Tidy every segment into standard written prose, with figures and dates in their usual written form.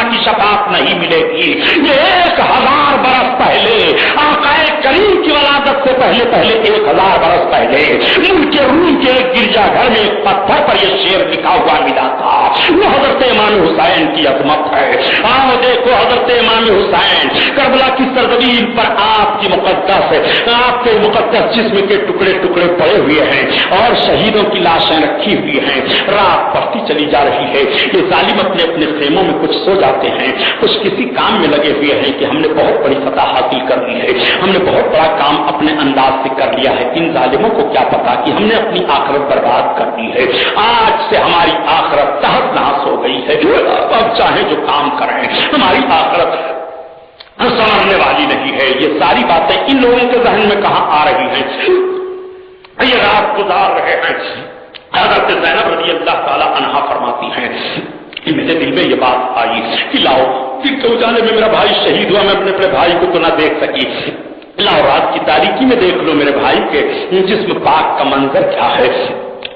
की शफाअत नहीं मिलेगी। ये 1000 बरस पहले आकाए करीम की वलादत से पहले 1000 बरस पहले मुल्क रूम के एक गिरजाघर में एक पत्थर पर यह शेर लिखा हुआ मिला था। वो हजरत इमाम हुसैन की अजमत है। आओ देखो हजरत इमाम हुसैन करबला की सरजमीन पर आपकी आपके मुकद्दस जिस्म के टुकड़े टुकड़े पड़े हुए हैं और शहीदों की लाशें रखी हुई हैं। रात बढ़ती चली जा रही है। ये जालिम अपने अपने खेमों में कुछ सो जाते हैं, कुछ किसी काम में लगे हुए हैं कि हमने बहुत बड़ी फतह हासिल कर ली है, हमने बहुत बड़ा काम अपने अंदाज से कर लिया है। इन जालिमों को क्या पता कि हमने अपनी आखिरत बर्बाद कर दी है। आज से हमारी आखिरत तहस नहस हो गई है। अब चाहे जो काम करें हमारी आखिरत संवरने वाली नहीं है। ये सारी बातें इन लोगों के जहन में कहां आ रही हैं? ये रात गुजार रहे हैं। हज़रत ज़ैनब रज़ी अल्लाह ताला अन्हा फरमाती हैं कि मेरे दिल में ये बात आई कि लाओ फिर के उजाले में मेरा भाई शहीद हुआ, मैं अपने भाई को तो ना देख सकी, लाओ रात की तारीकी में देख लो मेरे भाई के जिस्म पाक का मंजर क्या है।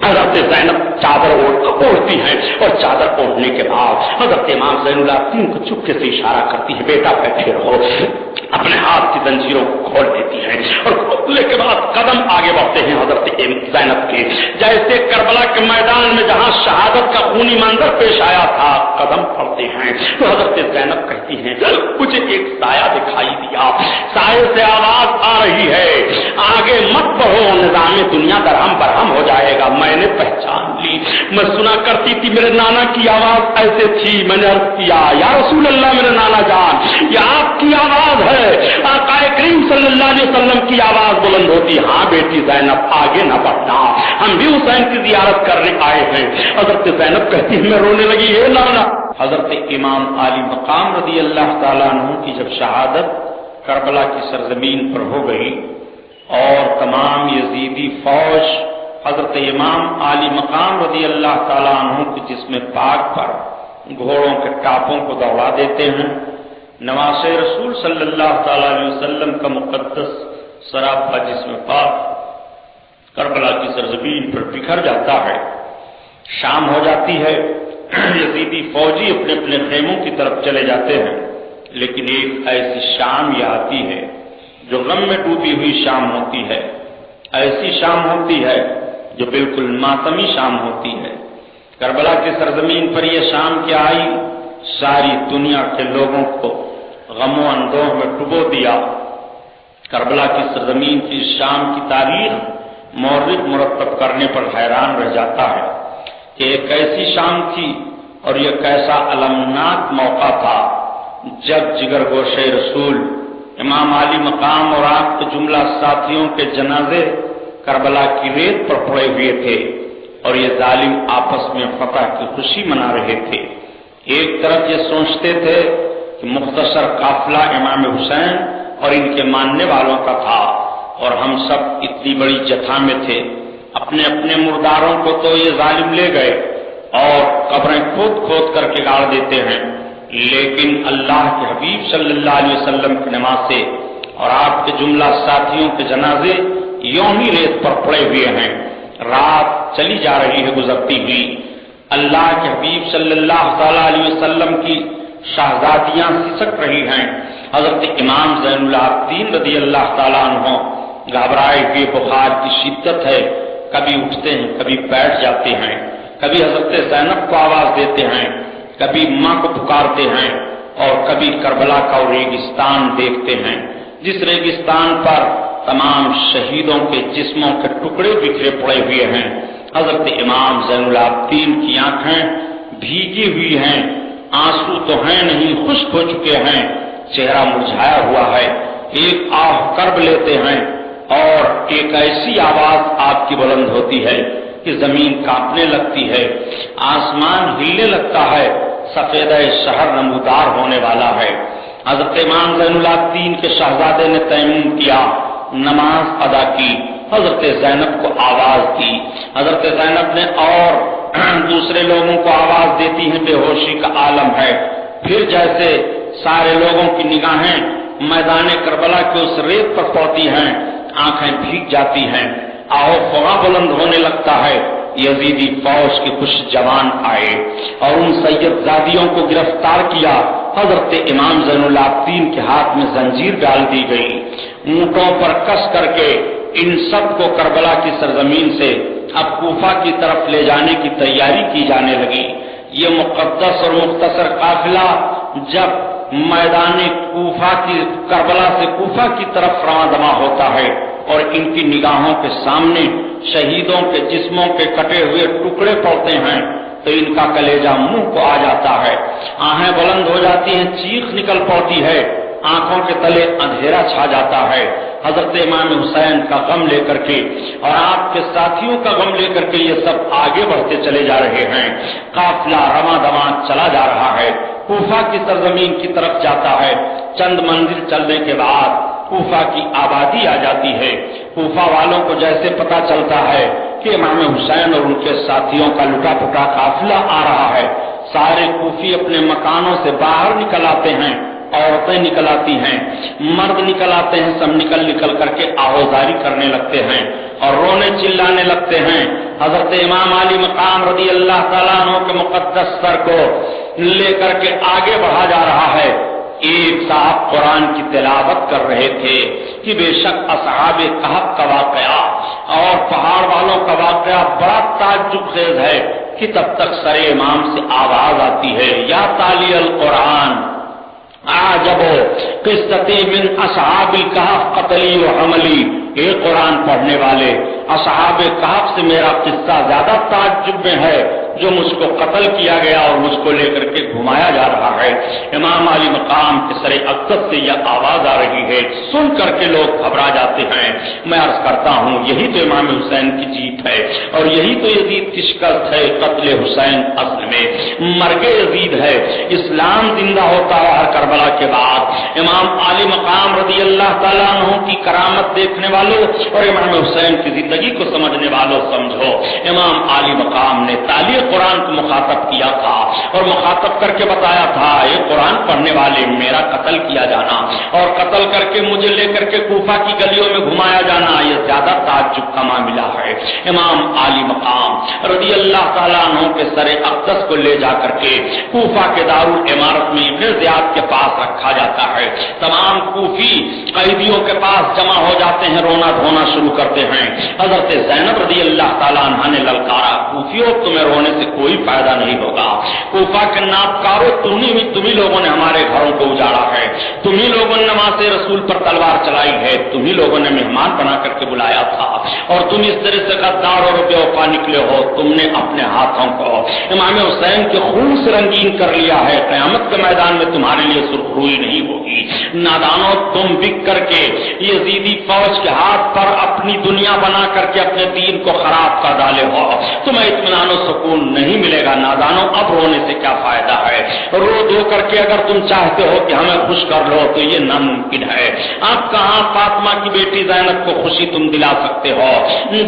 हज़रत ज़ैनब चादर ओढ़ती हैं और चादर ओढ़ने के बाद हज़रत इमाम ज़ैनुल आबिदीन को चुपके से इशारा करती है, बेटा बैठे रहो। अपने हाथ की जंजीरों को खोल देती हैं और खोलने के बाद कदम आगे बढ़ते हैं हज़रत ज़ैनब के। जैसे करबला के मैदान में जहां शहादत का खूनी मंजर पेश आया था, कदम पड़ते हैं तो हज़रत ज़ैनब कहती हैं मुझे एक साया दिखाई दिया, साये से आवाज आ रही है आगे मत बढ़ो, निज़ाम दुनिया दरहम बरहम हो जाएगा। मैंने पहचान ली, मैं सुना करती थी मेरे नाना की आवाज ऐसे थी। मैंने अर्ज किया या रसूल अल्लाह मेरे नाना जान, ये आपकी आवाज है। आकाए करीम सल्लल्लाहु अलैहि वसल्लम की आवाज बुलंद होती। हाँ बेटी ज़ैनब आगे न बढ़ना, हम भी हुसैन की जियारत करने आए हैं। हज़रत ज़ैनब कहती है मैं रोने लगी, हे नाना। हज़रत इमाम आली मकाम रज़ी अल्लाह ताला अन्हु की जब शहादत करबला की सरजमीन पर हो गई और तमाम यजीदी फौज हजरत इमाम आली मकाम रज़ी अल्लाह ताला अन्हु के जिस्म पाक पर घोड़ों के टापों को दौड़ा देते हैं, नवासे रसूल सल्लल्लाहु ताला अलैहि वसल्लम का मुकद्दस सरापा जिस्म पाक करबला की सरजमीन पर बिखर जाता है। शाम हो जाती है, यजीदी फौजी अपने अपने खेमों की तरफ चले जाते हैं, लेकिन एक ऐसी शाम यह आती है जो गम में डूबी हुई शाम होती है। ऐसी शाम होती है जो बिल्कुल मातमी शाम होती है। करबला की सरजमीन पर यह शाम क्या आई, सारी दुनिया के लोगों को गमो अंदोह में डुबो दिया। करबला की सरजमीन की शाम की तारीख मौरिख मुरतब करने पर हैरान रह जाता है कि एक ऐसी शाम थी और यह कैसा अलमनाक मौका था जब जिगर गोशे रसूल इमाम आली मकाम और आपके जुमला साथियों के जनाजे करबला की रेत पर पड़े हुए थे और ये जालिम आपस में फतह की खुशी मना रहे थे। एक तरफ ये सोचते थे कि मुख्तसर काफिला इमाम हुसैन और इनके मानने वालों का था और हम सब इतनी बड़ी जथा में थे, अपने अपने मुर्दारों को तो ये जालिम ले गए और कब्रें खोद खोद करके गाड़ देते हैं, लेकिन अल्लाह के हबीब सल्लल्लाहु अलैहि वसल्लम की नमाज से और आपके जुमला साथियों के जनाजे यों ही रेत पर पड़े हुए हैं। रात चली जा रही है गुजरती हुई, अल्लाह के हबीब सल्लल्लाहु अलैहि वसल्लम की शहजादियां सिसक रही हैं। हजरत इमाम ज़ैनुल आबिदीन रज़ी अल्लाह ताला अन्हु घबराए हुए, बुखार की शिद्दत है, कभी उठते हैं कभी बैठ जाते हैं, कभी हजरत ज़ैनब को आवाज देते हैं, कभी माँ को पुकारते हैं और कभी करबला का रेगिस्तान देखते हैं, जिस रेगिस्तान पर तमाम शहीदों के जिस्मों के टुकड़े बिखरे पड़े हुए हैं। हजरत इमाम ज़ैनुल आबिदीन की आंखें भीगी हुई हैं, आंसू तो हैं नहीं, खुश्क हो चुके हैं, चेहरा मुरझाया हुआ है। एक आह कर्ब लेते हैं और एक ऐसी आवाज आपकी बुलंद होती है कि जमीन कांपने लगती है, आसमान हिलने लगता है, सफेद शहर नमूदार होने वाला है। हजरत इमाम ज़ैनुल आबिदीन के शहजादे ने तयम्मुम किया, नमाज अदा की, हजरत ज़ैनब को आवाज दी। हजरत ज़ैनब ने और दूसरे लोगों को आवाज देती हैं, बेहोशी का आलम है। फिर जैसे सारे लोगों की निगाहें मैदान करबला के उस रेत पर पड़ती हैं, आंखें भीग जाती हैं, आहो फवा बुलंद होने लगता है, یزیدی فوج کے کچھ جوان آئے اور ان سید زادیوں کو گرفتار کیا. حضرت امام زین العابدین کے ہاتھ میں زنجیر ڈال دی گئی. اونٹوں پر کس کر کے ان سب کو کربلا کی سرزمین سے اب کوفہ کی طرف لے جانے کی تیاری کی جانے لگی. یہ مقدس اور مختصر قافلہ جب میدان کوفہ کی کربلا سے کوفہ کی طرف رواں دواں ہوتا ہے اور ان کی نگاہوں کے سامنے شہیدوں کے جسموں کے کٹے ہوئے ٹکڑے پڑتے ہیں تو ان کا کلیجہ منہ کو آ جاتا ہے. آہیں بلند ہو جاتی ہیں, چیخ نکل پڑتی ہے, آنکھوں کے تلے اندھیرا چھا جاتا ہے. حضرت امام حسین کا غم لے کر کے اور آپ کے ساتھیوں کا غم لے کر کے یہ سب آگے بڑھتے چلے جا رہے ہیں. قافلہ رواں دواں چلا جا رہا ہے, کوفہ کی سرزمین کی طرف جاتا ہے. چند منزل چلنے کے بعد کوفہ کی آبادی آ جاتی ہے. کوفہ والوں کو جیسے پتہ چلتا ہے کہ امام حسین اور ان کے ساتھیوں کا لٹا پٹا قافلہ آ رہا ہے, سارے کوفی اپنے مکانوں سے باہر نکل آتے ہیں. عورتیں نکل آتی ہیں, مرد نکل آتے ہیں, سب نکل کر کے آہوزاری کرنے لگتے ہیں اور رونے چلانے لگتے ہیں. حضرت امام علی مقام رضی اللہ تعالیٰ عنہ کے مقدس سر کو لے کر کے آگے بڑھا جا رہا ہے. ایک صاحب قرآن کی تلاوت کر رہے تھے کہ بے شک اصحاب کہف کا واقعہ اور پہاڑ والوں کا واقعہ بڑا تعجب خیز ہے کہ تب تک سر امام سے آواز آتی ہے, یا تالی القرآن عجب قصتی من اصحاب الکہف قتلی و حملی. اے قرآن پڑھنے والے, اصحاب کہف سے میرا قصہ زیادہ تعجب میں ہے جو مجھ کو قتل کیا گیا اور مجھ کو لے کر کے گھمایا جا رہا ہے. امام علی مقام کے سر اقدس سے یہ آواز آ رہی ہے, سن کر کے لوگ گھبرا جاتے ہیں. میں عرض کرتا ہوں یہی تو امام حسین کی جیت ہے اور یہی تو یزید کی شکست ہے. قتل حسین اصل میں مرگ یزید ہے. اسلام زندہ ہوتا ہے ہر کربلا کے بعد. امام علی مقام رضی اللہ تعالیٰ عنہ کی کرامت دیکھنے والوں اور امام حسین کی زندگی کو سمجھنے والوں سمجھو, امام علی مقام نے تعلیم قرآن کو مخاطب کیا تھا اور مخاطب کر کے بتایا تھا, یہ قرآن پڑھنے والے میرا قتل کیا جانا اور قتل کر کے مجھے لے کر کے کوفہ کی گلیوں میں گھمایا جانا یہ زیادہ تعجب کا معاملہ ہے. امام علی مقام رضی اللہ تعالیٰ عنہ کے سر اقدس کو لے جا کر کے کوفہ کے دارالعمارت میں ابن زیاد کے پاس رکھا جاتا ہے. تمام کوفی قیدیوں کے پاس جمع ہو جاتے ہیں, رونا دھونا شروع کرتے ہیں. حضرت زینب رضی اللہ تعالیٰ عنہ نے للکارا, کوفیوں تمہیں رونے سے کوئی فائدہ نہیں ہوگا. کوفہ کے نابکاروں, تمہیں لوگوں نے ہمارے گھروں کو اجاڑا ہے, تمہیں لوگوں نے نماز رسول پر تلوار چلائی ہے, تمہیں لوگوں نے مہمان بنا کر کے بلایا تھا اور تم اس طرح سے غدار اور بے وفا نکلے ہو. تم نے اپنے ہاتھوں کو امام حسین کے خون سے رنگین کر لیا ہے. قیامت کے میدان میں تمہارے لیے سرخروئی نہیں ہوگی. نادانوں, تم بک کر کے یزیدی فوج کے ہاتھ پر اپنی دنیا بنا کر کے اپنے دین کو خراب کر ڈالے ہو. تمہیں اطمینان و سکون نہیں ملے گا. نادانوں, اب رونے سے کیا فائدہ ہے. رو دو کر کے اگر تم چاہتے ہو کہ ہمیں خوش کر لو تو یہ ناممکن ہے. آپ کہاں فاطمہ کی بیٹی زینب کو خوشی تم دلا سکتے ہو,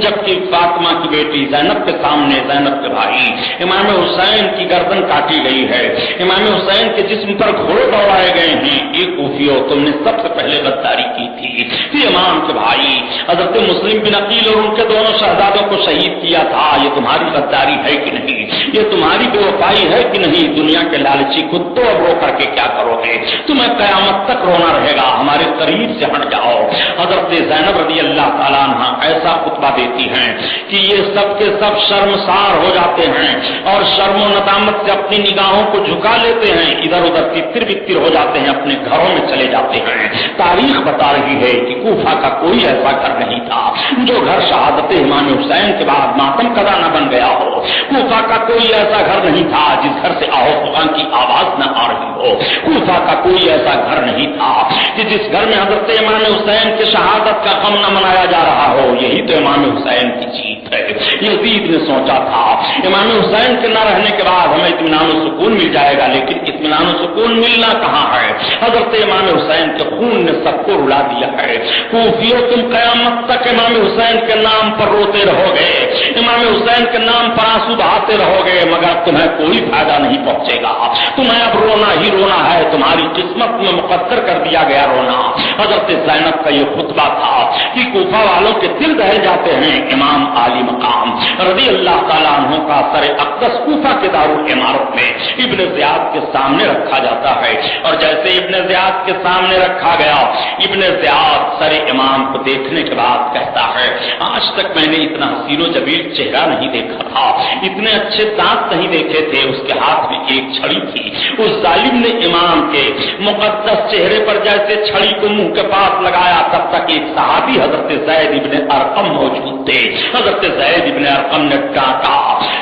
جبکہ فاطمہ کی بیٹی زینب کے سامنے زینب کے بھائی امام حسین کی گردن کاٹی گئی ہے, امام حسین کے جسم پر گھوڑے دوڑائے گئے ہیں. یہ کوفیوں, تم نے سب سے پہلے غداری کی تھی. یہ امام کے بھائی حضرت مسلم بن عقیل اور ان کے دونوں شہزادوں کو شہید کیا تھا. یہ تمہاری غداری ہے کہ نہیں, یہ تمہاری بے وفائی ہے کہ نہیں. دنیا کے لالچی کتوں اب رو کر کے کیا کرو گے, تمہیں قیامت تک رونا رہے گا. ہمارے قریب سے ہٹ جاؤ. حضرت زینب رضی اللہ تعالیٰ عنہ ایسا خطبہ دیتی ہیں کہ یہ سب کے سب شرمسار ہو جاتے ہیں اور شرم و ندامت سے اپنی نگاہوں کو جھکا لیتے ہیں, ادھر ادھر تر بکر ہو جاتے ہیں, اپنے گھروں میں چلے جاتے ہیں. تاریخ بتا رہی ہے کہ کوفہ کا کوئی ایسا گھر نہیں تھا جو گھر شہادت امام حسین کے بعد ماتم کدا نہ بن گیا ہو. کوفہ کا کوئی ایسا گھر نہیں تھا جس گھر سے آہو خدا کی آواز نہ آ رہی ہو. کوفہ کا کوئی ایسا گھر نہیں تھا کہ جس گھر میں حضرت امام حسین کی شہادت کا غم نہ منایا جا رہا ہو. یہی تو امام حسین کی جیت ہے. یزید نے سوچا تھا امام حسین کے نہ رہنے کے بعد ہمیں اطمینان و سکون مل جائے گا, لیکن اطمینان و سکون सुकून मिलना कहाँ है। हजरत इमाम हुसैन के खून ने सबको रुला दिया है। कूफियों, तुम कयामत तक इमाम हुसैन के नाम पर रोते रहोगे, इमाम हुसैन के नाम पर आंसू बहाते रहोगे, मगर तुम्हें कोई फायदा नहीं पहुंचेगा। तुम्हें अब रोना ही रोना है, तुम्हारी किस्मत में मुकद्दर कर दिया गया रोना। हजरत ज़ैनब का ये खुतबा था कि कूफा वालों के दिल दह जाते हैं। इमाम आली मकाम रज़ी अल्लाह ताला अन्हु का सर अक़दस कूफा के दारुल इमारत में इब्ने ज़ियाद के सामने रखा जाता है, और जैसे इब्ने ज़ियाद के सामने रखा गया, इब्ने ज़ियाद सर इमाम को देखने के बाद कहता है, आज तक मैंने इतना हसीनो जमील चेहरा नहीं देखा था, इतने अच्छे दांत नहीं देखे थे। उसके हाथ में एक छड़ी थी। उस जालिम ने इमाम के मुकद्दस चेहरे पर जैसे छड़ी को मुंह के पास लगाया, तब तक एक सहाबी हजरत ज़ैद इब्ने अरकम मौजूद थे। हजरत ज़ैद इब्ने अरकम ने डांटा,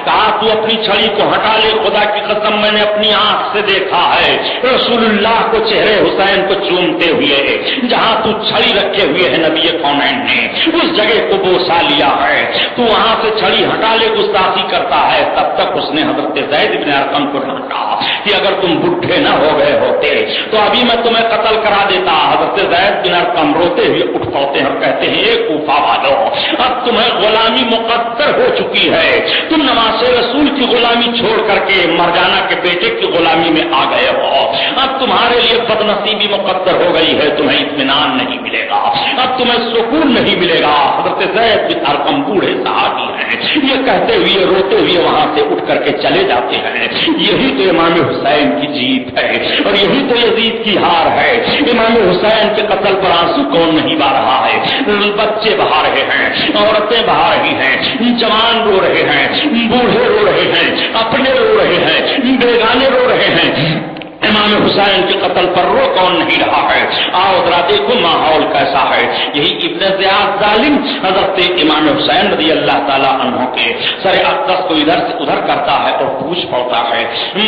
कहा तू अपनी छड़ी को हटा ले, खुदा की कसम मैंने अपनी आंख से देखा है रसूलुल्लाह को चेहरे हुसैन को चूमते हुए। जहां तू छड़ी रखे हुए है नबी कौनैन ने उस जगह को बोसा लिया है, तू वहां से छड़ी हटा ले, गुस्ताखी करता है। तब तक उसने हजरत ज़ैद इब्ने अरकम को डांटा कि अगर तुम बुढ़े न हो गए होते तो अभी मैं तुम्हें कत्ल करा देता। हजरत ज़ैद बिन अरकम रोते हुए उठ पड़ते हैं और कहते हैं, ए कूफा वालों, अब तुम्हें गुलामी मुकद्दर हो चुकी है, तुम नवाज़ रसूल की गुलामी छोड़ करके मरजाना के बेटे की गुलामी में आ गए हो। अब तुम्हारे लिए बदनसीबी मुकद्दर हो गई है, तुम्हें इत्मीनान नहीं मिलेगा, अब तुम्हें सुकून नहीं मिलेगा। हजरत ज़ैद बिन अरकम बूढ़े सहाबी हैं, ये कहते हुए रोते हुए वहां से उठ करके चले जाते हैं। यही तो इमाम हुसैन की जीत है और यही तो यजीद की हार है। इमाम हुसैन के कत्ल पर आंसू कौन नहीं बहा रहा है? बच्चे बहा रहे हैं, औरतें बहा रही हैं, जवान रो रहे हैं, बूढ़े रो रहे हैं, अपने रो रहे हैं, बेगाने रो रहे हैं। इमाम हुसैन के कत्ल पर रो कौन नहीं रहा है? आओ जरा देखो माहौल कैसा है। यही इब्ने ज़ियाद जालिम हजरत इमाम हुसैन रज़ी अल्लाह ताला अन्हु के सर अक़दस को इधर से उधर करता है और पूछ पड़ता है,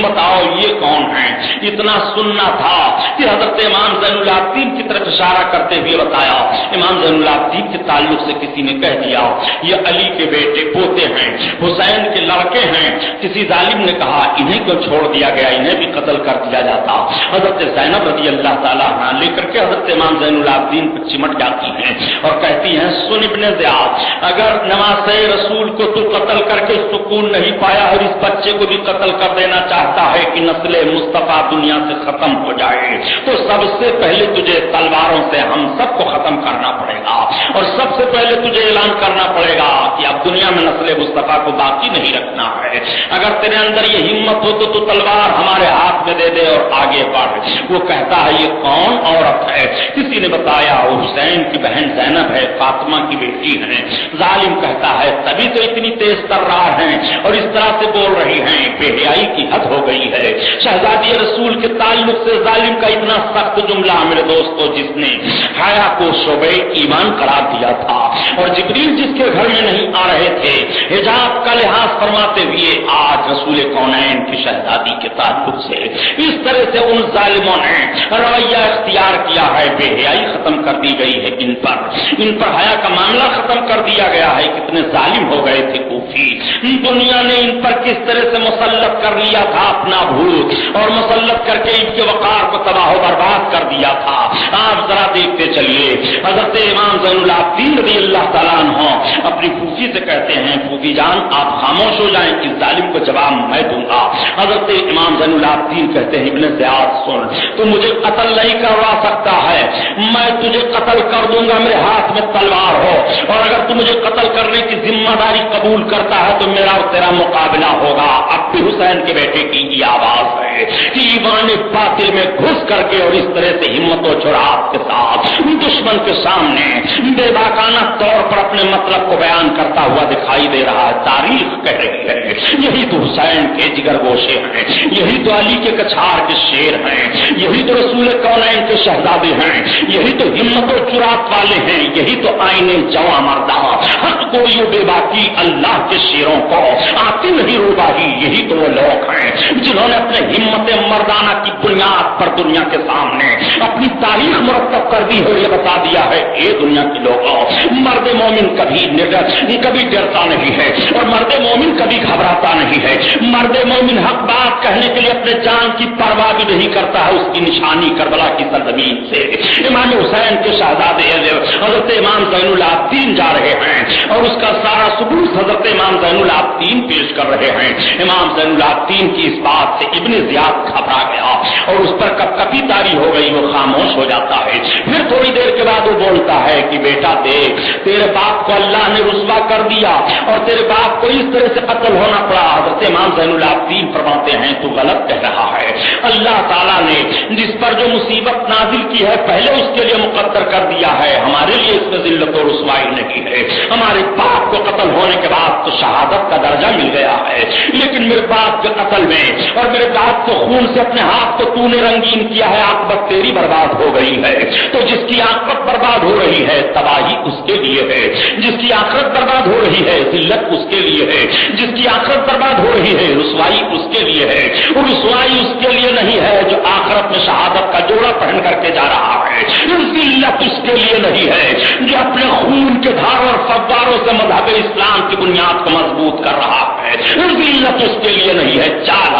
बताओ ये कौन है? इतना सुनना था कि हजरत इमाम ज़ैनुल आबिदीन की तरफ इशारा करते हुए बताया। इमाम ज़ैनुल आबिदीन के ताल्लुक से किसी ने कह दिया ये अली के बेटे पोते हैं, हुसैन के लड़के हैं। किसी जालिम ने कहा इन्हें क्यों छोड़ दिया गया, इन्हें भी कत्ल कर दिया जाता। हजरत ज़ैनब रज़ी अल्लाह ताला अन्हा लेकर के हजरत इमाम ज़ैनुल आबिदीन पर चिमट जाती हैं और कहती हैं, सुन इब्ने ज़ियाद, अगर नवासे रसूल को तू कत्ल करके सुकून नहीं पाया और इस बच्चे को भी कत्ल कर देना चाहता है कि नस्ले मुस्तफा दुनिया से खत्म हो जाए, तो सबसे पहले तुझे तलवारों से हम सबको खत्म करना पड़ेगा और सबसे पहले तुझे ऐलान करना पड़ेगा कि अब दुनिया में नस्ले मुस्तफा को बाकी नहीं रखना है। अगर तेरे अंदर ये हिम्मत हो तो तू तलवार हमारे हाथ में दे दे और आगे बढ़। वो कहता है ये कौन औरत है? किसी ने बताया वो हुसैन की बहन ज़ैनब है, फातिमा की बेटी है। जालिम कहता है तभी तो इतनी तेज तर्रार हैं और इस तरह से बोल रही हैं, बेहयाई की हद हो गई है। शहजादी रसूल के ताल्लुक से जालिम का इतना सख्त जुमला मेरे दोस्तों, जिसने हया को शोबे ईमान करार दिया था और जिब्रील जिसके घर में नहीं आ रहे थे, हिजाब का लिहाज फरमाते हुए आज रसूल कौनैन की शहजादी के ताल्लुक से इस तरह से उन जालिमों ने रवैया इख्तियार किया है, बेहयाई खत्म कर दी गई है। इन पर हया का मामला खत्म कर दिया गया है। कितने जालिम हो गए थे कूफी, दुनिया ने इन पर किस तरह से मुसल्लत कर लिया था अपना भूत और मुसल्लत करके इनके वकार को तबाह बर्बाद कर दिया था। आप जरा देखते चलिए, हजरत इमाम ज़ैनुल आबिदीन रज़ी अल्लाह ताला अन्हु अपनी फूफी से कहते हैं, फूफी जान आप खामोश हो जाएं, इस जालिम को जवाब मैं दूंगा। हजरत इमाम ज़ैनुल आबिदीन कहते हैं, इब्ने ज़ियाद सुन, तू मुझे कत्ल नहीं करवा सकता है, मैं तुझे कत्ल कर दूंगा, मेरे हाथ में तलवार हो, और अगर तू मुझे कत्ल करने की जिम्मेदारी कबूल करता है तो मेरा और तेरा मुकाबला होगा। अब भी हुसैन के बेटे की ये आवाज है कि ईमान बातिल में घुस करके और इस तरह से हिम्मत और जुरात के साथ दुश्मन के सामने बेबाकाना तौर पर अपने मतलब को बयान करता हुआ दिखाई दे रहा है। तारीख कह रही है यही तो हुसैन के जिगर गोशे हैं, यही तो अली के कछार के शेर हैं, यही तो रसूल कौनैन के शहजादे हैं, यही तो हिम्मत और जुरात वाले हैं, यही तो आईने जवा मर्दा हक कोई बेबाकी अल्लाह के शेरों को आती नहीं रूबाही। यही तो वो लोग हैं जिन्होंने अपने हिम्मत मर्दाना की बुनियाद बुनियाद पर दुनिया के सामने अपनी तारीख मुरतब कर दी है, ये बता दिया है ए दुनिया के लोगों, मर्द मोमिन कभी डरता नहीं है और मर्द मोमिन कभी घबराता नहीं है। मर्द मोमिन हक बात कहने के लिए अपने जान की परवाह भी नहीं करता है। उसकी निशानी करबला की सरजमीन से इमाम हुसैन के शहजादे हजरत इमाम ज़ैनुल आबिदीन जा रहे हैं और उसका सारा सबूत हजरत इमाम ज़ैनुल आबिदीन पेश कर रहे हैं। इमाम ज़ैनुल आबिदीन की इस बात से इब्ने ज़ियाद घबरा गया और उस पर कपकपी तारी हो गई, वो खामोश हो जाता है। फिर थोड़ी देर के बाद वो बोलता है कि बेटा देख, तेरे बाप को अल्लाह ने रुस्वा कर दिया और तेरे बाप को इस तरह से कत्ल होना पड़ा। हजरत इमाम ज़ैनुल आबिदीन फरमाते हैं तू गलत कह रहा है, अल्लाह ताला ने जिस पर जो मुसीबत नाजिल की है पहले उसके लिए मुकद्दर कर दिया है, हमारे लिए इसमें जिल्लत और रुस्वाई नहीं है। हमारे बाप को कत्ल होने के बाद तो शहादत का दर्जा मिल गया है, लेकिन मेरे बाप के कत्ल में और मेरे बाप के खून से अपने हाथ को तूने रंगीन किया है, आकबत तेरी बर्बाद हो गई है। तो जिसकी आकबत बर्बाद हो रही है तबाही उसके लिए है, जिसकी आखिरत बर्बाद हो रही है जिल्लत उसके लिए है, जिसकी आखिरत बर्बाद हो रही है रुसवाई उसके लिए है। और रुसवाई उसके लिए नहीं है जो आखिरत में शहादत का जोड़ा पहन करके जा रहा है, जिल्लत उसके लिए नहीं है जो अपने खून के धारों और फव्वारों से मज़हब इस्लाम की बुनियाद को मजबूत कर रहा है, जिल्लत उसके लिए नहीं है। चाल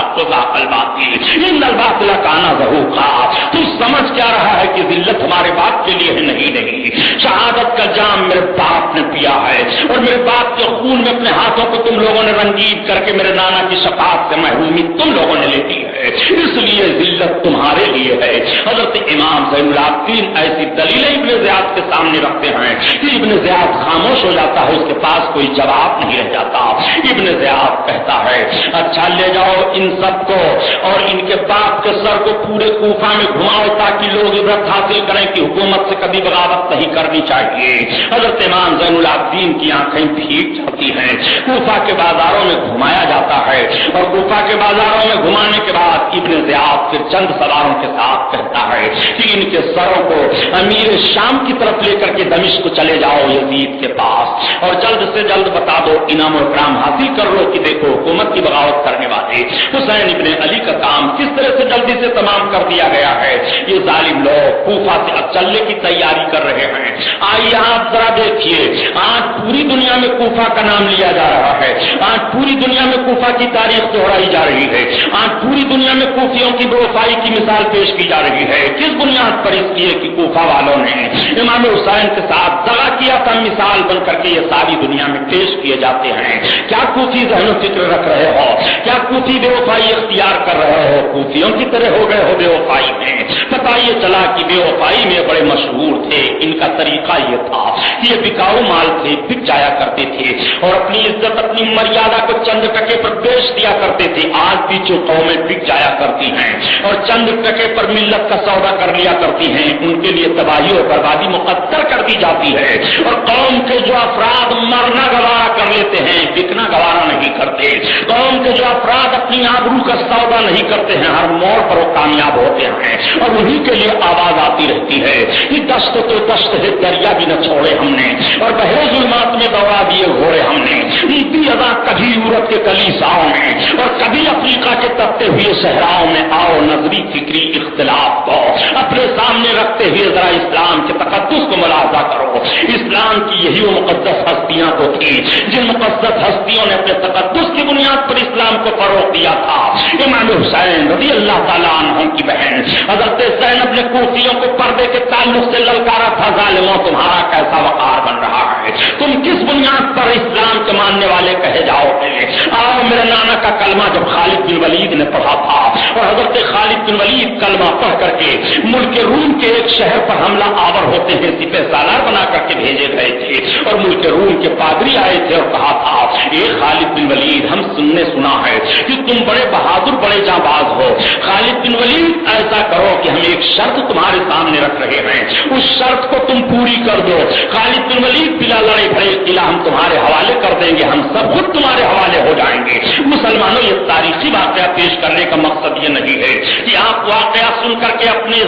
बातिल काना ज़हूक़ा, तू समझ क्या रहा है कि जिल्लत हमारे बाप के लिए है? नहीं, शहादत का जाम मेरे बाप ने पिया है और मेरे बाप के खून में अपने हाथों को तुम लोगों ने रंगीन करके मेरे नाना की शफाअत से महरूमी तुम लोगों ने लेती है, इसलिए जिल्लत तुम्हारे लिए है। हजरत इमाम ज़ैनुल आबिदीन ऐसी दलीलें इब्ने ज़ियाद के सामने रखते हैं कि इब्ने ज़ियाद खामोश हो जाता है, उसके पास कोई जवाब नहीं रह जाता। इब्ने ज़ियाद कहता है अच्छा ले जाओ इन सबको और इनके बाप के सर को पूरे कूफा में घुमाओ ताकि लोग इबरत हासिल करें कि हुकूमत से कभी बगावत नहीं करनी चाहिए। हजरत इमाम ज़ैनुल आबिदीन की आंखें भीग जाती हैं। कूफा के बाजारों में घुमाया जाता है और कूफा के बाजारों में घुमाने के बाद इब्ने ज़ियाद फिर चंद सवारों के साथ कहता है कि इनके सरों को अमीर शाम की तरफ लेकर के दमिश्क को चले जाओ यजीद के पास और जल्द से जल्द बता दो, इनाम और इकराम हासिल कर लो कि देखो हुकूमत की बगावत करने वाले हुसैन इब्ने अली का काम किस तरह से जल्दी से तमाम कर दिया गया है। ये जालिम लोग कूफा से अब चलने की तैयारी कर रहे हैं। आइए आप जरा देखिए, आज पूरी दुनिया में कूफा का नाम लिया जा रहा है, आज पूरी दुनिया में कूफा की तारीख दोहराई जा रही है, आज पूरी दुनिया में कूफियों की बेवफाई की मिसाल पेश की जा रही है। किस बुनियाद पर इसकी है कि कूफा वालों ने इमाम हुसैन के साथ दगा किया था, मिसाल बन करके ये सारी दुनिया में पेश किए जाते हैं। क्या कूफी ज़हन फिक्र रख रहे हो? क्या कूफी बेवफाई इख्तियार कर रहे हो? कूफियों की तरह हो गए हो बेवफाई में? पता ये चला कि बेवफाई में बड़े मशहूर थे। इनका तरीका ये था कि ये बिकाऊ माल थे, बिक जाया करते थे और अपनी इज्जत अपनी मर्यादा को चंद टके पर बेच दिया करते थे। आज भी जो कौमें बिक जाया करती हैं और चंद टके पर मिल्लत का सौदा कर लिया करती हैं, उनके लिए तबाही और बर्बादी मुकद्दर कर दी जाती है। और कौम के जो अफराद मरना गवारा कर लेते हैं, बिकना गवारा नहीं करते, कौम के जो अफराद अपनी आबरू का सौदा नहीं करते हैं, हर मोड़ पर वो कामयाब होते हैं। और उन्हीं के लिए आवाज आती रहती है कि दस्त तो दस्त है, दरिया भी न छोड़े हमने और बहरे जुल्मात में दौड़ा दिए घोड़े हमने। नीति अदा कभी यूरोप के कलीसाओं में और कभी अफ्रीका के तपते हुए सहराओं में, आओ नजरी फिक्री इख्तिलाफ को अपने सामने रखते हुए जरा इस्लाम के तकद्दुस को मुलाजा करो। इस्लाम की यही वो मुकद्दस हस्तियां तो थी जिन मुकद्दस हस्तियों ने अपने तकद्दुस की बुनियाद पर इस्लाम को फरोग दिया था। इमाम हुसैन रज़ी अल्लाह ताला अन्हु की बहन हजरत ज़ैनब ने कूफियों को पर्दे के ताल्लुक से ललकारा था, जालिमों तुम्हारा कैसा वकार बन रहा है, तुम किस बुनियाद पर इस्लाम के मानने वाले कहे जाओगे? आओ मेरे नाना का कलमा जब खालिद बिन वलीद ने पढ़ा था और हजरत खालिद बिन वलीद कलमा पढ़ करके मुल्क रूम के एक शहर पर हमला आवर होते हैं सिपह सालार बना करके भेजे गए थे और मुल्क रूम के पादरी आए थे और कहा था, ये खालिद बिन वलीद हम सुना है कि तुम बड़े बहादुर बड़े जाबाज हो, खालिद बिन वलीद ऐसा करो कि हम एक शर्त तुम्हारे सामने रख रहे हैं, उस शर्त को तुम पूरी कर दो। खालिद बिन वलीद बिला लड़े भरे किला हम तुम्हारे हवाले कर देंगे, हम सब खुद तुम्हारे हवाले हो जाएंगे। मुसलमानों, ये तारीखी वाकया पेश करने का मकसद ये नहीं है कि आप वाकया सुन करके अपने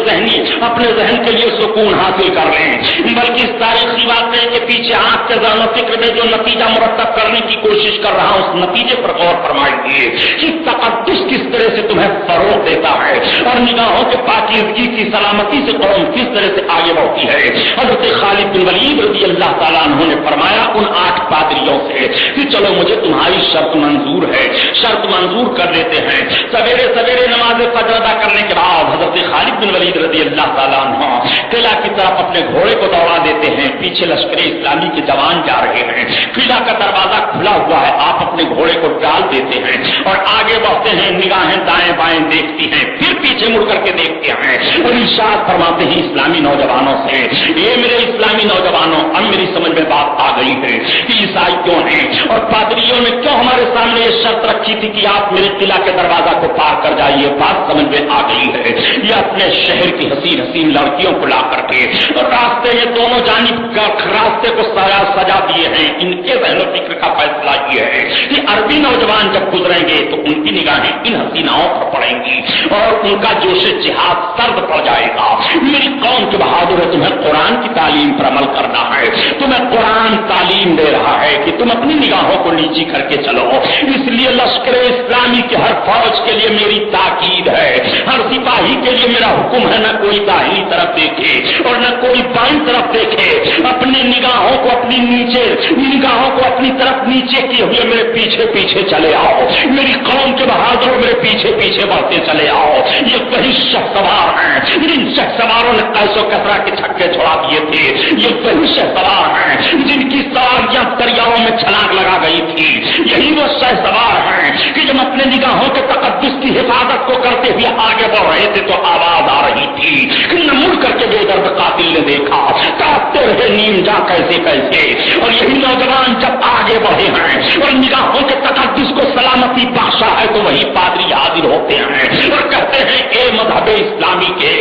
जहन के लिए सुकून हासिल कर लें, बल्कि इस तारीखी वाकये के पीछे आपके ज़हन फिक्र में जो नतीजा मुरतब करने की कोशिश कर रहा हूं उस नतीजे पर गौर फरमाइए कि तकद्दुस किस तरह से तुम्हें फरोग देता है और निगाहों के पाकीज़गी की सलामती से कौम किस तरह से आगे बढ़ती है। हजरत खालिद बिन वलीद रज़ी अल्लाह ताला अन्हु ने फरमाया उन 8 पादरियों से कि चलो मुझे तुम्हारी शर्त मंजूर है, शर्त मंजूर कर लेते हैं। सवेरे सवेरे नमाज फजर अदा करने के बाद हजरत खालिद बिन वलीद रज़ी अल्लाह ताला अन्हु किला की तरफ अपने घोड़े को दौड़ा देते हैं। पीछे लश्कर इस्लामी के जवान जा रहे हैं, किला का दरवाजा खुला हुआ है, आप अपने घोड़े को डाल देते हैं और आगे बढ़ते हैं। निगाहें दाएं बाएं देखती हैं, फिर पीछे मुड़ करके देखते हैं और इरशाद फरमाते हैं इस्लामी नौजवानों से, ये मेरे इस्लामी नौजवानों, अब मेरी समझ में बात आ गई है कि ईसाई क्यों हैं और पादरियों ने क्यों हमारे सामने ये शर्त रखी थी कि आप मेरे किला के दरवाजा को पार कर जाइए। बात समझ में आ गई है। ये अपने शहर की हसीन हसीन लड़कियों को ला करके और रास्ते में दोनों जानिब रास्ते को सजा दिए हैं। इनके ज़हन फिक्र का फैसला ये है कि अरबी नौजवान जब गुजरेंगे तो उनकी निगाहें इन हसीनाओं पर पड़ेंगी और उनका जोश जिहाद सर्द पड़ जाएगा। मेरी कौम के बहादुर है, तुम्हें कुरान की तालीम पर अमल करना है, तुम्हें कुरान तालीम दे रहा है कि तुम अपनी निगाहों को नीची करके चलो। इसलिए लश्कर इस्लामी के हर फौज के लिए मेरी ताकीद है, हर सिपाही के लिए मेरा हुक्म है, न कोई दाहिनी तरफ देखे और न कोई बाईं तरफ देखे। अपनी निगाहों को अपनी नीचे, निगाहों को अपनी तरफ नीचे किए हुए मेरे पीछे पीछे चले आओ। मेरी कौम के बहादुर मेरे पीछे पीछे बढ़ते चले आओ। ये वही शहसवार हैं जिन शहसवारों ने कैसो कसरा के छक्के छोड़ा दिए थे। ये वही शहसवार हैं जिनकी सवारियां दरियाओं में छलांग लगा गई थी। यही वो शहसवार हैं कि जब अपने निगाहों के तकद्दुस की हिफाजत को करते हुए आगे बढ़ रहे थे तो आवाज आ रही थी कि न मुड़ करके बेदर्द कातिल ने देखा, काटते रहे नीम जा कैसे कैसे। और यही नौजवान जब आगे बढ़े हैं और निगाहों के तकद्दुस को सलामती बख्शा है तो वही पादरी हाजिर होते हैं और कहते हैं ए मजहब इस्लामी के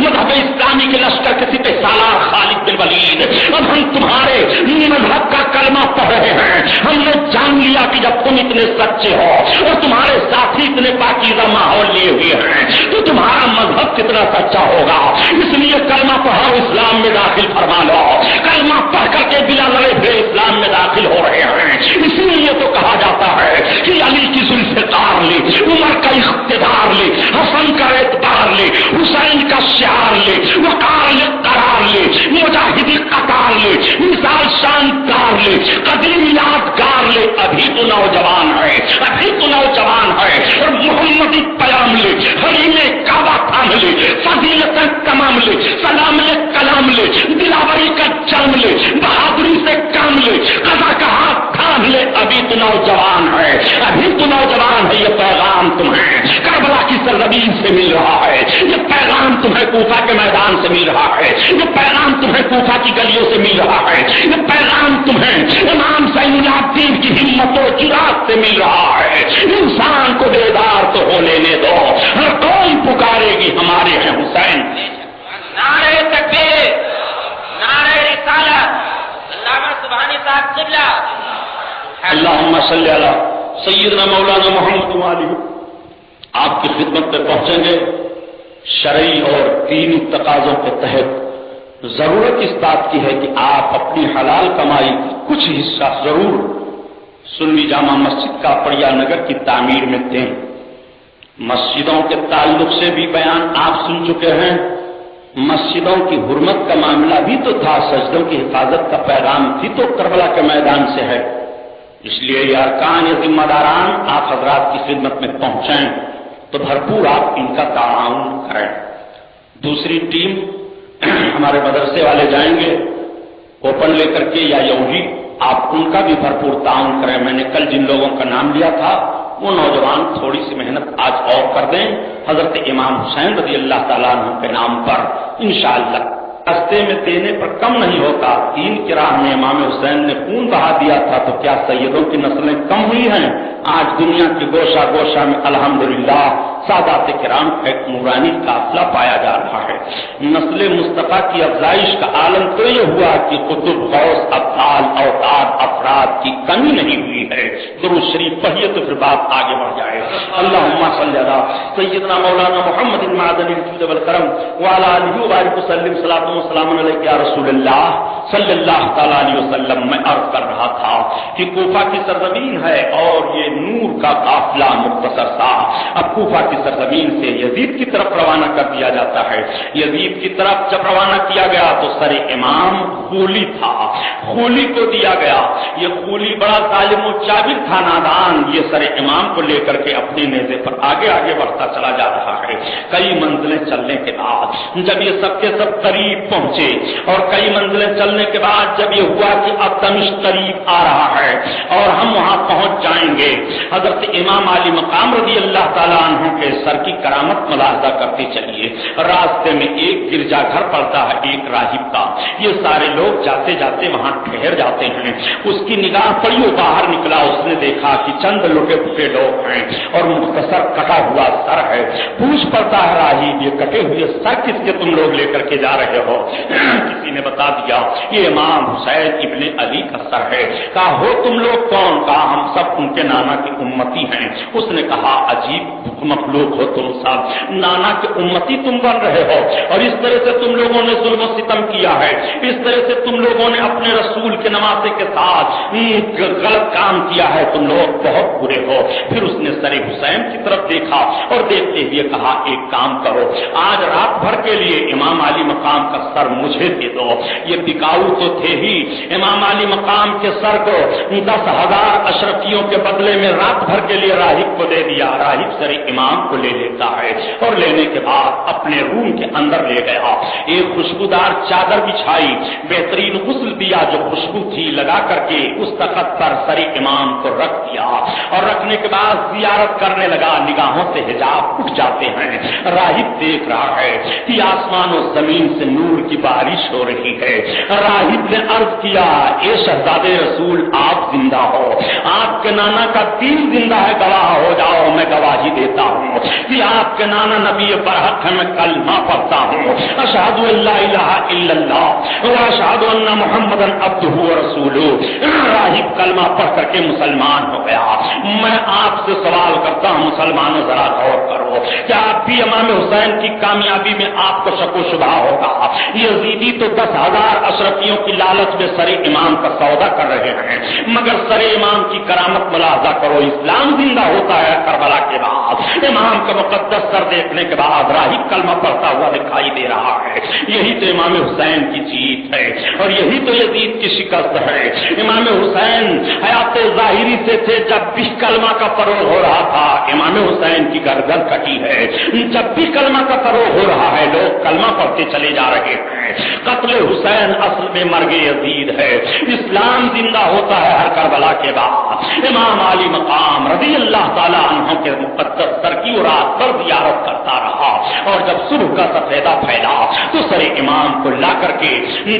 मजहब इस्लामी के लश्कर के सिपे सालार खालिद बिन वलीद, अब हम तुम्हारे मजहब का कलमा पढ़ रहे हैं। हमने जान लिया कि जब तुम इतने सच्चे हो और तुम्हारे साथी इतने पाकीज़ा माहौल लिए हुए हैं तो तुम्हारा मजहब कितना सच्चा होगा। इसलिए कलमा पढ़ो, इस्लाम में दाखिल फरमा लो। कलमा पढ़ करके बिना लड़े हुए इस्लाम में दाखिल हो रहे हैं। इसलिए तो कहा जाता है कि अली की जुल्फ़िकार ले, उमर का इख्तिदार ले, हसन का एतबार ले, हुसैन का शियार ले, वकार ले, करार ले, मुजाहिदी कतार ले, मिसाल शानदार ले, कदीम यादगार ले। अभी तो नौजवान है, अभी तो नौजवान है और मोहम्मदी पयाम ले, हरीमे काबा थाम ले, फजीलत तमाम ले, सलाम ले, कलाम ले, दिलावरी का जन्म ले, बहादुरी से काम ले, कदा का हाथ थाम ले। अभी तो नौजवान है, अभी तो नौजवान है। ये पैगाम तुम्हें करबला की सरजमीन से मिल रहा है, ये पैगाम तुम्हें कूफा के मैदान से मिल रहा है, ये पैगाम तुम्हें कूफा की गलियों से मिल रहा है, ये पैगाम तुम्हें इमाम ज़ैनुलाब्दीन की हिम्मत और जुरात से मिल रहा है। इंसान को बेदार तो हो लेने दो, हर कौन पुकारेगी हमारे हैं हुसैन। नारे तकबीर, नारे रिसालत, अल्लामा सुब्हानी साहब क़िबला। अल्लाहुम्मा सल्ली अला सय्यिदना मौलाना मुहम्मद व आलिहि। आपकी खिदमत में पहुंचेंगे शरई और दीनी तकाज़ों के तहत। जरूरत इस बात की है कि आप अपनी हलाल कमाई का कुछ हिस्सा जरूर सुन्नी जामा मस्जिद का पड़िया नगर की तामीर में दें। मस्जिदों के ताल्लुक से भी बयान आप सुन चुके हैं। मस्जिदों की हुर्मत का मामला भी तो था, सजदों की हिफाजत का पैगाम भी तो करबला के मैदान से है। इसलिए ये अरकान या जिम्मेदारान आप हजरात की खिदमत में पहुंचें तो भरपूर आप इनका ताउन करें। दूसरी टीम हमारे मदरसे वाले जाएंगे ओपन लेकर के या यूं आप उनका भी भरपूर ताउन करें। मैंने कल जिन लोगों का नाम लिया था वो नौजवान थोड़ी सी मेहनत आज और कर दें हजरत इमाम हुसैन रज़ी अल्लाह ताला अन्हु के नाम पर इंशाअल्लाह। रास्ते में देने पर कम नहीं होता। दीन की राह में इमाम हुसैन ने खून बहा दिया था तो क्या सैयदों की नस्लें कम हुई हैं? आज दुनिया की गोशा गोशा में अल्हम्दुलिल्लाह सादात किराम का एक नूरानी काफिला पाया जा रहा है। नस्ल मुस्तफा की अफजाइश का आलम तो ये हुआ कि कुतुब गौस अब्दाल औताद अफराद की कमी नहीं हुई है। दुरूद शरीफ पढ़िए तो फिर बात आगे बढ़ जाए। अल्लाहुम्मा सल्ली अला सय्यिदना मौलाना मुहम्मद मादनी जुद वल करम व अला आलिहि व बारिक वसल्लम सलातु व सलाम अलैका या रसूलल्लाह सल्लल्लाहु तआला अलैहि वसल्लम। मैं अर्ज कर रहा था कि कूफा की सरजमीन है और ये नूर का काफिला मुख्तसर था। अब कूफा کی سرزمین سے یزید کی طرف روانہ کر دیا جاتا ہے۔ یزید کی طرف جب روانہ کیا گیا تو سر امام خولی تھا، خولی کو دیا گیا۔ یہ خولی بڑا ظالم و جابر تھا، نادان، یہ سر امام کو لے کر کے اپنے نیزے پر آگے آگے بڑھتا چلا جا رہا ہے۔ کئی منزلیں چلنے کے بعد جب یہ سب کے سب قریب پہنچے اور کئی منزلیں چلنے کے بعد جب یہ ہوا کہ اب دمشق قریب آ رہا ہے اور ہم وہاں پہنچ جائیں گے، حضرت امام علی مقام رضی اللہ تعالیٰ عنہ کے سر کی کرامت ملاحظہ کرتے چلیے۔ راستے میں ایک گرجا گھر پڑتا ہے ایک راہب کا، یہ سارے لوگ جاتے جاتے وہاں ٹھہر جاتے ہیں۔ اس کی نگاہ پڑی، وہ باہر نکلا، اس نے دیکھا کہ چند لٹے پھٹے لوگ ہیں اور مختصر کٹا ہوا سر ہے۔ پوچھ پڑتا ہے راہب، یہ کٹے ہوئے سر کس کے تم لوگ لے کر کے جا رہے ہو؟ کسی نے بتا دیا یہ امام حسین ابن علی کا سر ہے۔ کہا ہو تم لوگ کون؟ کہا ہم سب ان کے نانا کے امتی ہیں۔ اس نے کہا عجیب مخلوق ہو تم سب، نانا کے امتی تم بن رہے ہو اور اس طرح سے تم لوگوں نے ظلم و ستم کیا ہے، اس طرح سے تم لوگوں نے اپنے رسول کے نواسے کے ساتھ غلط کام کیا ہے، تم لوگ بہت برے ہو۔ پھر اس نے سر حسین کی طرف دیکھا اور دیکھتے ہوئے کہا ایک کام کرو، آج رات بھر کے لیے امام علی مقام کا سر مجھے دے دو۔ یہ بکاؤ تو تھے ہی، امام علی مقام کے سر کو 10,000 اشرفیوں کے بدلے میں رات بھر کے لیے راہب کو دے دیا۔ راہب سر امام کو لے لیتا ہے اور لینے کے بعد اپنے روم کے اندر لے گیا، ایک خوشبودار چادر بچھائی، بہترین غسل دیا جو خوشبو تھی لگا کر کے اس تخت پر سر امام کو رکھ دیا اور رکھنے کے بعد زیارت کرنے لگا۔ نگاہوں سے حجاب اٹھ جاتے ہیں، راہب دیکھ رہا ہے کہ آسمان و زمین سے نور کی بارش ہو رہی ہے۔ راہب نے عرض کیا اے شہزادے رسول آپ زندہ ہو، آپ کے نانا کا دین زندہ ہے، گواہ ہو جاؤ۔ میں گواہی دیتا ہوں کہ آپ کے نانا نبی برحق ہے، میں کلمہ پڑھتا ہوں، اشہد ان لا الہ الا اللہ و اشہد ان محمدن عبدہ و رسولہ۔ راہب کلمہ پڑھ کر کے مسلمان ہو گیا۔ میں آپ سے سوال کرتا ہوں مسلمانوں ذرا غور کرو، کیا آپ بھی امام حسین کی کامیابی میں آپ کو شک و شبہ ہوگا؟ یزیدی تو 10,000 اشرفیوں کی لالچ میں سر امام کا سودا کر رہے ہیں، مگر سر امام کی کرامت ملاحظہ کرو، اسلام زندہ ہوتا ہے کربلا کے بعد۔ امام کا مقدس سر دیکھنے کے بعد راہب کلمہ پڑھتا ہوا دکھائی دے رہا ہے۔ یہی تو امام حسین کی جیت ہے اور یہی تو یزید کی شکست ہے۔ امام حسین حیات ظاہری سے تھے جب بھی کلمہ کا فروغ ہو رہا تھا، امام حسین کی گردن کٹی ہے۔ جب بھی کلمہ کا فروغ ہو رہا ہے لوگ کلمہ پڑھتے چلے جا رہے ہیں۔ قتل حسین اصل میں مرگ یزید ہے، اسلام زندہ ہوتا ہے ہر کربلا کے بعد۔ امام علی مقام رضی اللہ تعالیٰ عنہ کے مقدس سر کی رات پر زیارت کرتا رہا اور جب صبح کا سفیدہ پھیلا تو سر امام کو لا کر کے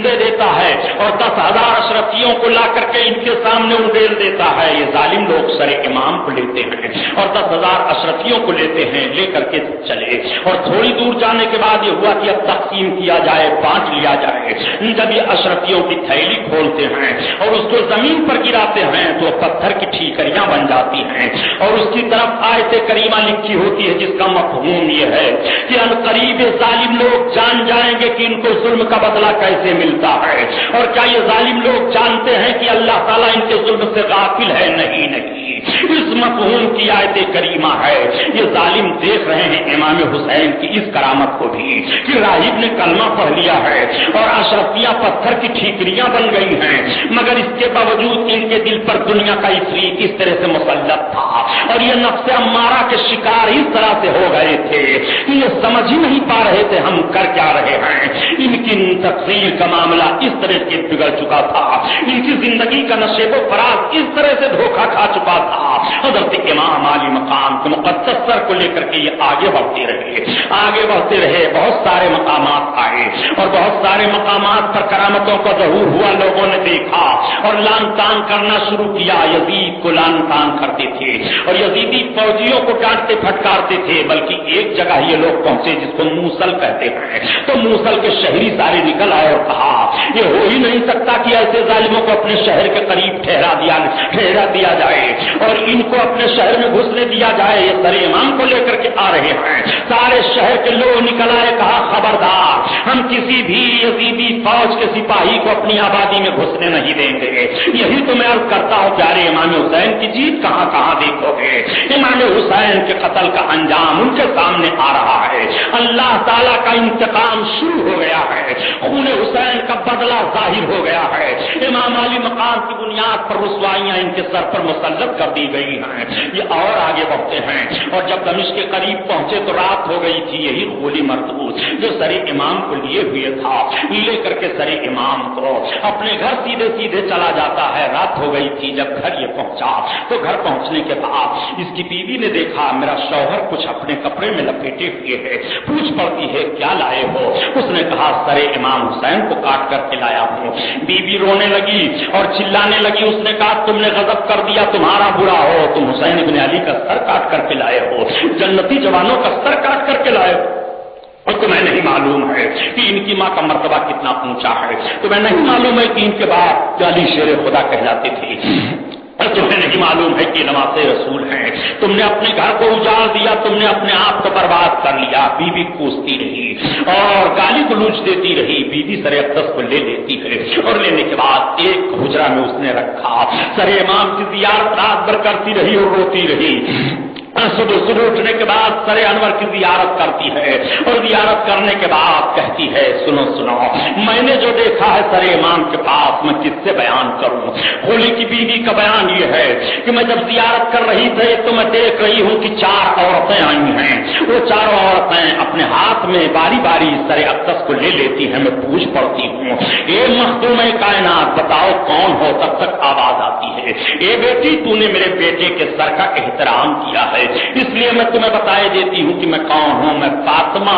دے دیتا ہے اور 10,000 اشرفیوں کو لا کر کے ان کے سامنے انڈیل دیتا ہے۔ یہ ظالم لوگ سر امام کو لیتے ہیں اور 10,000 اشرفیوں کو لیتے ہیں، لے کر کے چلے اور تھوڑی دور جانے کے بعد یہ ہوا کہ اب تقسیم کیا جائے، بانٹ لیا جائے۔ جب یہ اشرفیوں کی تھیلی کھولتے ہیں اور اس کو زمین پر گراتے ہیں تو پتھر کی ٹھیکریاں بن جاتی ہیں اور اس کی طرف آیت کریمہ لکھی ہوتی ہے جس کا مفہوم یہ ہے کہ عنقریب ظالم لوگ جان جائیں گے کہ ان کو ظلم کا بدلہ کیسے ملتا ہے۔ اور کیا یہ ظالم لوگ جانتے ہیں کہ اللہ تعالیٰ ان کے ظلم سے غافل ہے؟ نہیں نہیں، اس مفہوم کی آیت کریمہ ہے۔ یہ ظالم دیکھ رہے ہیں امام حسین کی اس کرامت کو بھی کہ راہب نے کلمہ پڑھ لیا ہے اور اشرفیاں پتھر کی ٹھیکریاں بن گئی ہیں، مگر اس کے باوجود ان کے دل پر دنیا کا عفریت اس طرح سے مسلط تھا اور یہ نفس امارہ کے شکار اس طرح سے ہو گئے تھے کہ یہ سمجھ ہی نہیں پا رہے تھے ہم کر کیا رہے ہیں۔ ان کی تقسیم کا معاملہ اس طرح سے بگڑ چکا تھا، ان کی زندگی کا نشیب و فراز اس طرح سے دھوکہ کھا چکا تھا۔ حضرت امام علی مقام کے مقدس سر کو لے کر کے یہ آگے بڑھتے رہے، بہت سارے مقامات آئے اور بہت سارے مقامات پر کرامتوں کا ظہور ہوا، لوگوں نے دیکھا اور لان تان کرنا شروع کیا۔ یزید کو لان تان کرتے تھے اور یزیدی فوجیوں کو ڈانٹتے پھٹکارتے تھے، بلکہ ایک جگہ یہ لوگ پہنچے جس کو موصل کہتے ہیں، تو موصل کے شہری سارے نکل آئے اور کہا یہ ہو ہی نہیں سکتا کہ ایسے ظالموں کو اپنے شہر کے قریب ٹھہرا دیا جائے اور इनको अपने शहर में घुसने दिया जाए। ये सर इमाम को लेकर के आ रहे हैं। सारे शहर के लोग निकल आए, कहा खबरदार, हम किसी भी यजीदी फौज के सिपाही को अपनी आबादी में घुसने नहीं देंगे। यही तो मैं अर्ज करता हूँ, प्यारे इमाम हुसैन की जीत कहाँ कहाँ देखोगे। इमाम हुसैन के कत्ल का अंजाम उनके सामने आ रहा है। अल्लाह ताला का इंतकाम शुरू हो गया है। खून हुसैन का बदला जाहिर हो गया है। इमाम अली मकाम की बुनियाद पर रुसवाइयां इनके सर पर मुसल्लत कर दी गई हैं। ये और आगे बढ़ते हैं, और जब दमिश्क के करीब पहुंचे तो रात हो गई थी। यही गोली मरदूद जो सरे इमाम को लिए हुए था, लेकर के सरे इमाम को अपने घर सीधे सीधे चला जाता है। रात हो गई थी। जब घर ये पहुंचा तो घर पहुंचने के बाद इसकी बीवी ने देखा मेरा शौहर कुछ अपने कपड़े में लपेटे हुए है। पूछ पड़ती है क्या लाए हो? उसने कहा सरे इमाम हुसैन को काट करके लाया हूं। बीबी रोने लगी और चिल्लाने लगी। उसने कहा तुमने गजब कर दिया, तुम्हारा बुरा हो, तुम हुसैन इब्न अली का सर काट करके लाए हो, जन्नती जवानों का सर काट करके लाए हो। और तुम्हें नहीं मालूम है कि इनकी माँ का मर्तबा कितना ऊंचा है? तुम्हें नहीं मालूम है कि इनके बाप अली शेर खुदा कहलाते थे? और तुम्हें नहीं मालूम है कि नवासे रसूल हैं? तुमने अपने घर को उजाड़ दिया, तुमने अपने आप को बर्बाद कर लिया। बीबी कोसती रही और गाली गलौज देती रही। बीबी सरे अक़दस को ले लेती है और लेने के बाद एक हुजरा में उसने रखा। सरे इमाम की जियारत रात भर करती रही और रोती रही। सुबह उठने के बाद सरे अनवर की जियारत करती है और जियारत करने के बाद कहती है सुनो सुनो, मैंने जो देखा है सरे इमाम के पास मैं किससे बयान करूं। होली की बीवी का बयान ये है कि मैं जब जियारत कर रही थी तो मैं देख रही हूं कि 4 औरतें आई हैं। वो चारों औरतें अपने हाथ में बारी बारी सरे अक़दस को ले लेती हैं। मैं पूछ पड़ती हूँ ये मखदूम कायनात बताओ कौन हो? तब तक आवाज आती है ए बेटी तूने मेरे बेटे के सर का एहतराम किया है, इसलिए मैं तुम्हें बताए देती हूँ कि मैं कौन हूँ। मैं फातिमा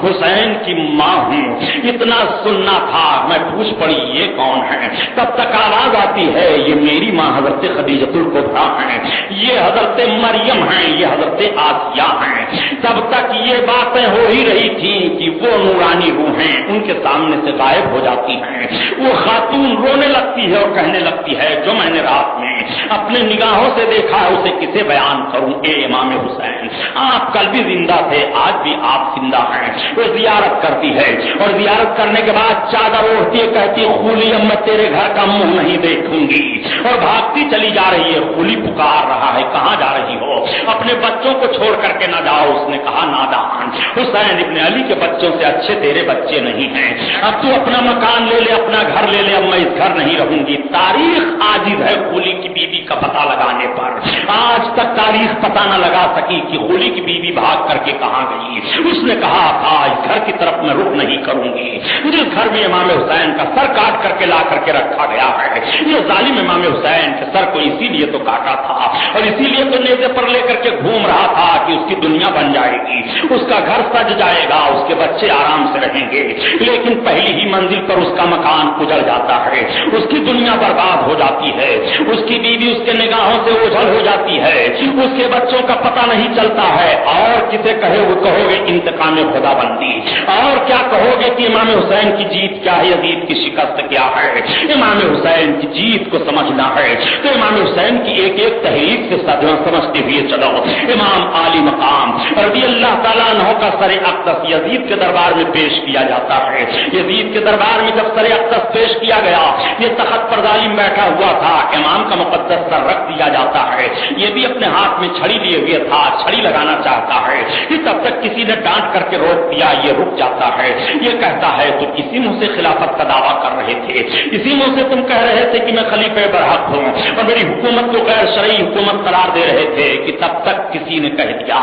हुसैन की माँ हूँ। इतना सुनना था, मैं पूछ पड़ी ये कौन है? तब तक आवाज आती है ये मेरी माँ हजरत खदीजतुल कुबरा है, ये हजरत मरियम है, ये हजरत आसिया है। तब तक ये बातें हो ही रही थी कि वो नूरानी रूहें उनके सामने से गायब हो जाती हैं। वो खातून रोने लगती है और कहने लगती है जो मैंने रात में अपने निगाहों से देखा है उसे किसे बयान करूं। ए इमाम हुसैन, आप कल भी जिंदा थे, आज भी आप जिंदा हैं। वो जियारत करती है और जियारत करने के बाद चादर ओढ़ती है, कहती है खूली अब मैं तेरे घर का मुंह नहीं देखूंगी, और भागती चली जा रही है। खूली पुकार रहा है कहाँ जा रही हो? अपने बच्चों को छोड़ करके ना जाओ। उसने कहा नादान, हुसैन इब्न अली के बच्चों से अच्छे तेरे बच्चे नहीं हैं। अब तू अपना मकान ले ले, अपना घर ले ले, अब मैं इस घर नहीं रहूंगी। तारीख आजिज है खूली की बीवी का पता लगाने पर। आज तक तारीख पता न लगा सकी कि खूली की बीवी भाग करके कहाँ गई। उसने कहा था इस घर की तरफ मैं रुख नहीं करूंगी जिस घर में इमाम हुसैन का सर काट करके ला करके रखा गया है। ये जालिम इमाम हुसैन के सर को इसीलिए तो काटा था और इसीलिए तो नेज़े पर लेकर के घूम रहा था कि उसकी दुनिया बन जाएगी, उसका घर सज जाएगा, उसके बच्चे आराम से रहेंगे। लेकिन पहली ही मंजिल पर उसका मकान उजड़ जाता है, उसकी दुनिया बर्बाद हो जाती है, उसकी बीवी उसके निगाहों से ओझल हो जाती है, उसके बच्चों का पता नहीं चलता है। और किसे कहे वो कहोगे इंतकाम खुदाबंदी, और क्या कहोगे कि इमाम हुसैन की जीत क्या है, यजीद की शिकस्त क्या है। इमाम हुसैन की जीत को समझना है तो इमाम हुसैन की एक एक तहरीक से समझते हुए चलो। इमाम आली मकाम रज़ी अल्लाह ताला अन्हु का सरे अक़दस यजीद के दरबार में पेश किया जाता है। यजीद के दरबार में जब सरे अक़दस पेश किया गया, ये तख्त पर जालिम बैठा हुआ था, इमाम का मुक़द्दस सर रख दिया जाता है। ये भी अपने हाथ में छड़ी लिए हुए था, छड़ी लगाना चाहता है कि तब तक किसी ने डांट करके रोक दिया, ये रुक जाता है। ये कहता है तुम इसी मुंह से खिलाफत का दावा कर रहे थे, इसी मुंह से तुम कह रहे थे कि मैं खलीफे बरहक हूं और मेरी हुकूमत को गैर शरई हुकूमत करार दे रहे थे कि तब तक किसी ने कह दिया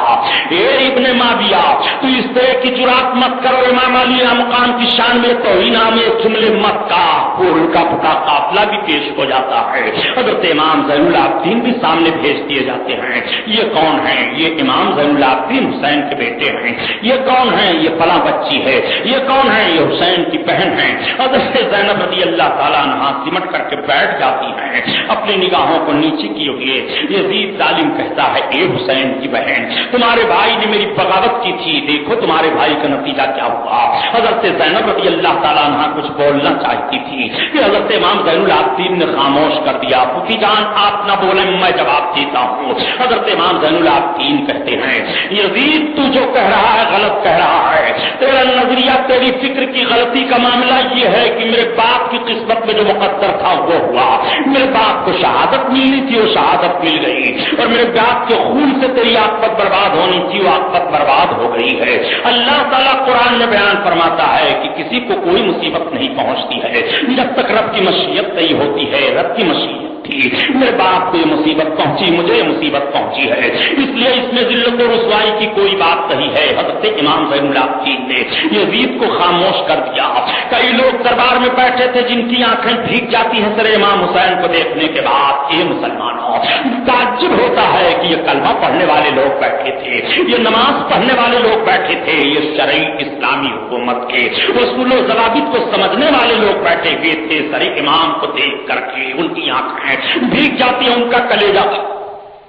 ए इब्ने माविया तू इस तरह की जुरात मत करो, इमाम अली मुकाम की शान में तौहीना में जुमले मत का। उनका पूरा काफिला भी पेश हो जाता है। हज़रत इमाम ज़ैनुल आबिदीन भी सामने भेज दिए जाते हैं। ये कौन है? ये इमाम ज़ैनुल आबिदीन हुसैन के बेटे हैं। ये कौन है? ये فلاں بچی ہے. یہ کون ہے؟ یہ حسین کی بہن ہے. حضرت زینب رضی اللہ تعالیٰ عنہا سمٹ کر کے بیٹھ جاتی ہیں اپنی نگاہوں کو نیچے کیے ہوئے. یزید ظالم کہتا ہے اے حسین کی بہن, تمہارے بھائی نے میری بغاوت کی تھی, دیکھو تمہارے بھائی کا نتیجہ کیا ہوا. حضرت زینب رضی اللہ تعالیٰ عنہا کچھ بولنا چاہتی تھی کہ حضرت امام زین العابدین نے خاموش کر دیا. پھوپھی جان آپ نہ بولیں, میں جواب دیتا ہوں. حضرت امام زین العابدین کہتے ہیں یزید تو جو کہہ رہا ہے غلط کہہ رہا ہے. تیرا نظریہ, تیری فکر کی غلطی کا معاملہ یہ ہے کہ میرے باپ کی قسمت میں جو مقدر تھا وہ ہوا. میرے باپ کو شہادت ملنی تھی, وہ شہادت مل گئی, اور میرے باپ کے خون سے تیری آفت برباد ہونی تھی, وہ آفت برباد ہو گئی ہے. اللہ تعالیٰ قرآن میں بیان فرماتا ہے کہ کسی کو کوئی مصیبت نہیں پہنچتی ہے جب تک رب کی مشیت نہیں ہوتی ہے. رب کی مشیت تھی, میرے باپ کو یہ مصیبت پہنچی, مجھے یہ مصیبت پہنچی ہے, اس لیے اس میں ذلت و رسوائی کی کوئی بات نہیں ہے. حضرت امام زین العابدین نے یزید کو خاموش کر دیا. کئی لوگ دربار میں بیٹھے تھے جن کی آنکھیں بھیگ جاتی ہیں سر امام حسین کو دیکھنے کے بعد. یہ مسلمانوں, تعجب ہوتا ہے کہ یہ کلمہ پڑھنے والے لوگ بیٹھے تھے, یہ نماز پڑھنے والے لوگ بیٹھے تھے, یہ شرعی اسلامی حکومت کے اصول و ضوابط کو سمجھنے والے لوگ بیٹھے ہوئے تھے. سر امام کو دیکھ کر کے ان کی آنکھیں بھیگ جاتی ہیں, ان کا کلیجہ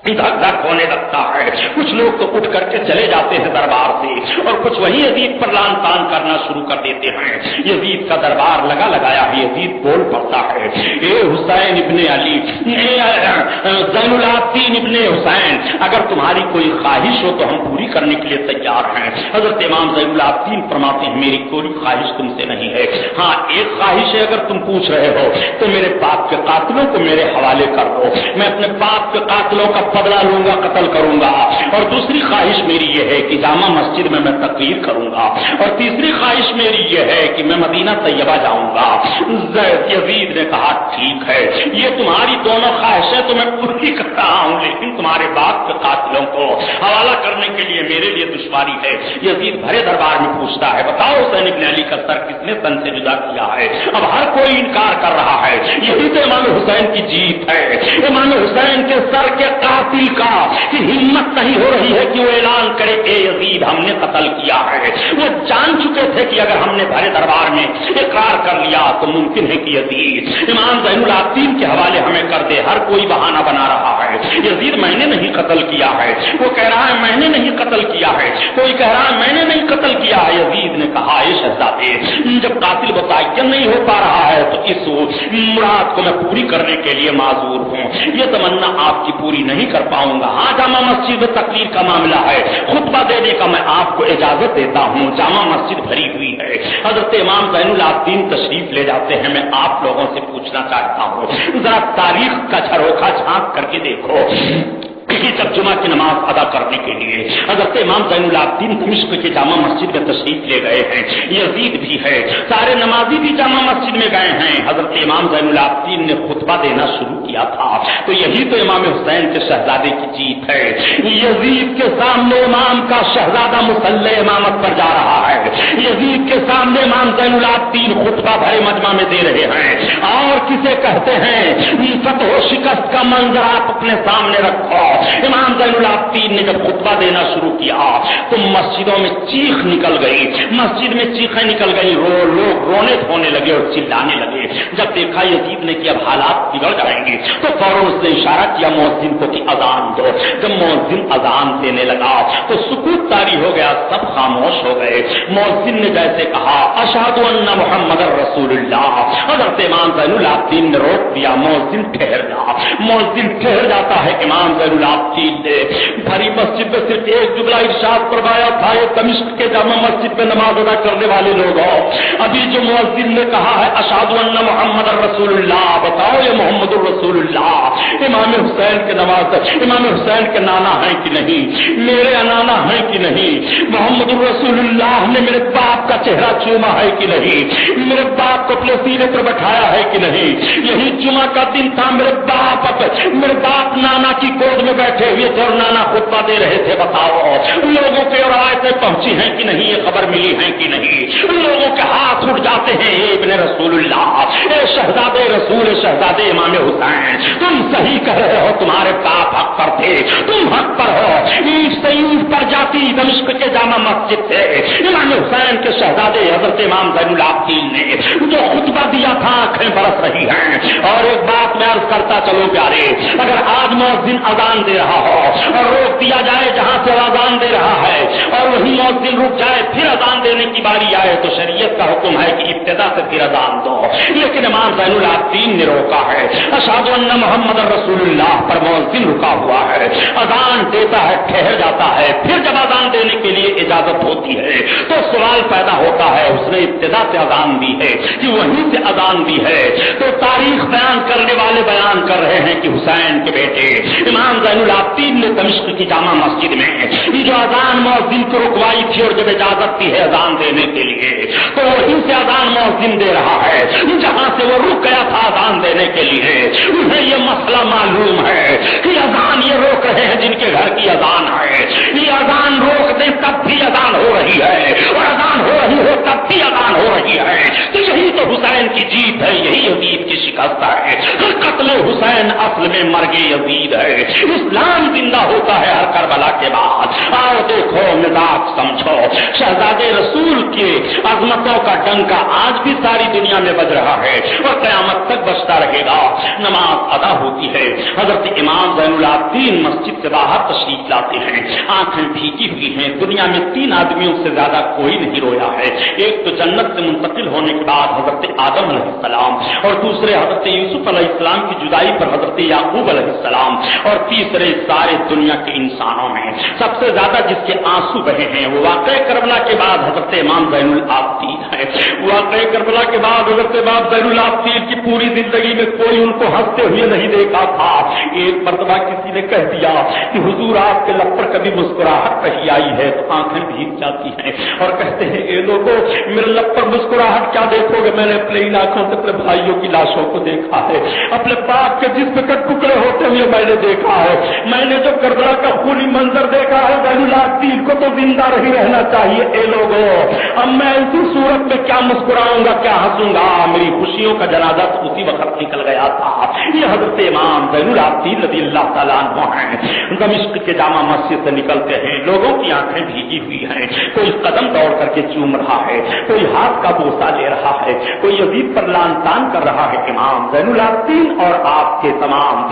دھک دھک ہونے لگتا ہے. کچھ لوگ تو اٹھ کر کے چلے جاتے ہیں دربار سے, اور کچھ وہی یزید پر لان تان کرنا شروع کر دیتے ہیں. یزید کا دربار لگا لگایا ہے. یزید بول پڑتا ہے اے حسین ابن علی, زین العابدین ابن حسین, اگر تمہاری کوئی خواہش ہو تو ہم پوری کرنے کے لیے تیار ہیں. حضرت امام زین العابدین فرماتے ہیں میری کوئی خواہش تم سے نہیں ہے. ہاں ایک خواہش ہے, اگر تم پوچھ رہے ہو تو میرے باپ کے قاتلوں کو میرے حوالے کر دو, میں اپنے باپ کے قاتلوں کا بدلا لوں گا, قتل کروں گا. اور دوسری خواہش میری یہ ہے کہ جامع مسجد میں تقریر کروں گا. اور تیسری خواہش میری یہ ہے کہ میں مدینہ طیبہ جاؤں گا. یزید نے کہا ٹھیک ہے, یہ تمہاری دونوں خواہشیں تو میں پوری کر رہا ہوں, لیکن تمہارے باپ کے قاتلوں کو حوالہ کرنے کے لیے میرے لیے دشواری ہے. یزید بھرے دربار میں پوچھتا ہے بتاؤ حسین ابن علی کا سر کس نے تن سے جدا کیا ہے؟ اب ہر کوئی انکار کر رہا ہے. یہی تو امام حسین کی جیت ہے. امام حسین کے سر کے قاتل کا کہ ہمت نہیں ہو رہی ہے کہ وہ اعلان کرے اے یزید ہم نے قتل کیا ہے. وہ جان چکے تھے کہ اگر ہم نے بھرے دربار میں اقرار کر لیا تو ممکن ہے کہ یزید امام زین العابدین کے حوالے ہمیں کر دے. ہر کوئی بہانہ بنا رہا ہے. یزید میں نے نہیں قتل کیا ہے, وہ کہہ رہا ہے میں نے نہیں قتل کیا ہے, کوئی کہہ رہا ہے میں نے نہیں قتل کیا ہے. یزید نے کہا اے شہزادے, جب قاتل متعین نہیں ہو پا رہا ہے تو اس مراد کو میں پوری کرنے کے لیے معذور ہوں. یہ تمنا آپ کی پوری نہیں کر پاؤں گا. ہاں جامع مسجد میں تقریر کا معاملہ ہے, خطبہ دینے کا میں آپ کو اجازت دیتا ہوں. جامع مسجد بھری ہوئی ہے. حضرت امام زین العابدین تشریف لے جاتے ہیں. میں آپ لوگوں سے پوچھنا چاہتا ہوں ذرا تاریخ کا جھروکھا جھانک کر کے دیکھو کہ جب جمعہ کی نماز ادا کرنے کے لیے حضرت امام زین العابدین دمشق کی جامع مسجد میں تشریف لے گئے ہیں, یزید بھی ہے, سارے نمازی بھی جامع مسجد میں گئے ہیں. حضرت امام زین العابدین نے خطبہ دینا شروع کیا تھا. تو یہی تو امام حسین کے شہزادے کی جیت ہے. یزید کے سامنے امام کا شہزادہ مصلی امامت پر جا رہا ہے. یزید کے سامنے امام زین العابدین خطبہ بھرے مجمع میں دے رہے ہیں. اور کسے کہتے ہیں فتح و شکست کا منظر آپ اپنے سامنے رکھو. امام زین العابدین نے جب خطبہ دینا شروع کیا تو مسجدوں میں چیخ نکل گئی, مسجد میں چیخیں نکل گئی, لوگ رونے دھونے لگے اور چلانے لگے. جب دیکھا یزید نے کہ اب حالات بگڑ جائیں گے تو فوراً اس نے اشارہ کیا مؤذن کو کہ اذان دو. جب مؤذن اذان دینے لگا تو سکوت طاری ہو گیا, سب خاموش ہو گئے. مؤذن نے جیسے کہا اشہد ان محمد رسول اللہ, حضرت امام زین العابدین نے روک دیا. مؤذن ٹھہر گیا. مؤذن ٹھہر جاتا ہے. امام زین العابدین نے بھری مسجد میں صرف ایک جملہ ارشاد فرمایا تھا, یہ دمشق کے جامع مسجد میں نماز ادا کرنے والے لوگ ہو, ابھی جو مؤذن نے کہا ہے اشہد ان محمد رسول اللہ, بتاؤ یہ محمد الرسول اللہ امام حسین کے نواز, امام حسین کے نانا ہیں کہ نہیں, میرے نانا ہیں کہ نہیں, محمد الرسول اللہ نے میرے باپ کا چہرہ چوما ہے کہ نہیں, میرے باپ کو اپنے سینے پر بٹھایا ہے کہ نہیں. یہی جمعہ کا دن تھا, میرے باپ نانا کی گود میں بیٹھے ہوئے تھے اور نانا خطبہ دے رہے تھے. بتاؤ لوگوں کے روایتیں پہنچی ہیں کہ نہیں, یہ خبر ملی ہے کہ نہیں. لوگوں کے ہاتھ اٹھ جاتے ہیں اے ابن رسول اللہ, اے شہزادے رسول, شہزادے امام حسین, تم صحیح کہہ رہے ہو, تمہارے باپ حق پر تھے, تم حق پر ہو. اینٹ سے اینٹ پر جا العابدین دمشق کے جامع مسجد سے امام حسین کے شہزادے حضرت امام زین العابدین نے جو خطبہ دیا تھا آنکھیں برس رہی ہیں. اور ایک بات میں عرض کرتا چلو پیارے، اگر آج مؤذن اذان دے رہا ہو اور روک دیا جائے جہاں سے اذان دے رہا ہے اور وہی مؤذن رک جائے پھر اذان دینے کی باری آئے تو شریعت کا حکم ہے کہ ابتدا سے پھر اذان دو. لیکن امام زین العابدین نے روکا ہے. اشہد ان محمد رسول اللہ پر مؤذن رکا ہوا ہے، اذان دیتا ہے ٹھہر جاتا ہے، پھر جب اذان دینے کے لیے اجازت ہوتی ہے تو سوال پیدا ہوتا ہے اس نے ابتدا سے اذان دی ہے کہ وہیں سے اذان دی ہے. تو تاریخ بیان کرنے والے بیان کر رہے ہیں کہ حسین کے بیٹے امام زین العابدین نے دمشق کی جامع مسجد میں جو اذان مؤذن کو رکوائی تھی اور جب اجازت دی ہے اذان دینے کے لیے تو وہیں سے اذان مؤذن دے رہا ہے جہاں سے وہ رک گیا تھا اذان دینے کے لیے. انہیں یہ مسئلہ معلوم ہے کہ اذان یہ روک رہے ہیں جن کے گھر کی اذان ہے، یہ اذان روک دیں تب بھی اذان ہو رہی ہے اور اذان ہو رہی ہو تب بھی اذان ہو رہی ہے. تو یہی تو حسین کی جیت ہے، یہی یزید کی شکست ہے. قتل حسین اصل میں مرگ یزید ہے. اسلام زندہ ہوتا ہے ہر کربلا کے بعد. آؤ دیکھو مزاج سمجھو، شہزادے رسول کے عظمتوں کا ڈنکا آج بھی ساری دنیا میں بج رہا ہے اور قیامت تک بجتا رہے گا. نماز ادا ہوتی ہے، حضرت امام زین العابدین مسجد سے باہر تشریف لاتے ہیں، آنکھیں بھیگی ہوئی ہیں. دنیا میں 3 آدمیوں سے زیادہ کوئی نہیں رویا ہے. ایک تو جنت سے منتقل ہونے کے بعد حضرت آدم علیہ السلام، اور دوسرے حضرت یوسف علیہ السلام کی جدائی پر حضرت یعقوب علیہ السلام، اور تیسرے سارے دنیا کے انسانوں میں سب سے زیادہ جس کے آنسو بہے ہیں وہ واقعہ کربلا کے بعد حضرت امام زین العابدین ہے. واقعہ کربلا کے بعد حضرت امام زین العابدین کی پوری زندگی میں کوئی ان کو ہنستے ہوئے نہیں دیکھا تھا. ایک مرتبہ کسی نے کہہ دیا کہ حضور آپ کے لب پر کبھی مسکراہٹ نہیں آئی ہے تو آنکھیں بھیگ جاتی ہیں اور کہتے ہیں اے لوگوں میرے لب پر مسکراہٹ کیا دیکھو گے، میں نے اپنے ان آنکھوں سے اپنے بھائیوں کی لاشوں کو دیکھا ہے، اپنے باپ کے جسم کے ٹکڑے ہوتے ہوئے میں نے دیکھا ہے. میں نے جو کربلا کا خونی منظر دیکھا ہے زین العابدین کو تو زندہ رہی رہنا چاہیے. اے لوگوں اب میں اسی صورت میں کیا مسکراؤں گا کیا ہنسوں گا، میری خوشیوں کا جنازہ اسی وقت نکل گیا تھا. یہ حضرت امام زین العابدین رضی اللہ تعالیٰ عنہ ہیں. دمشق کے جامع مسجد سے نکلتے ہیں، لوگوں کی آنکھیں بھیگی ہوئی ہیں، کوئی قدم دوڑ کر کے چوم رہا ہے، کوئی ہاتھ کا بوسہ لے رہا ہے، کوئی یزید پر لان تان کر رہا ہے. امام زین العابدین اور آپ کے تمام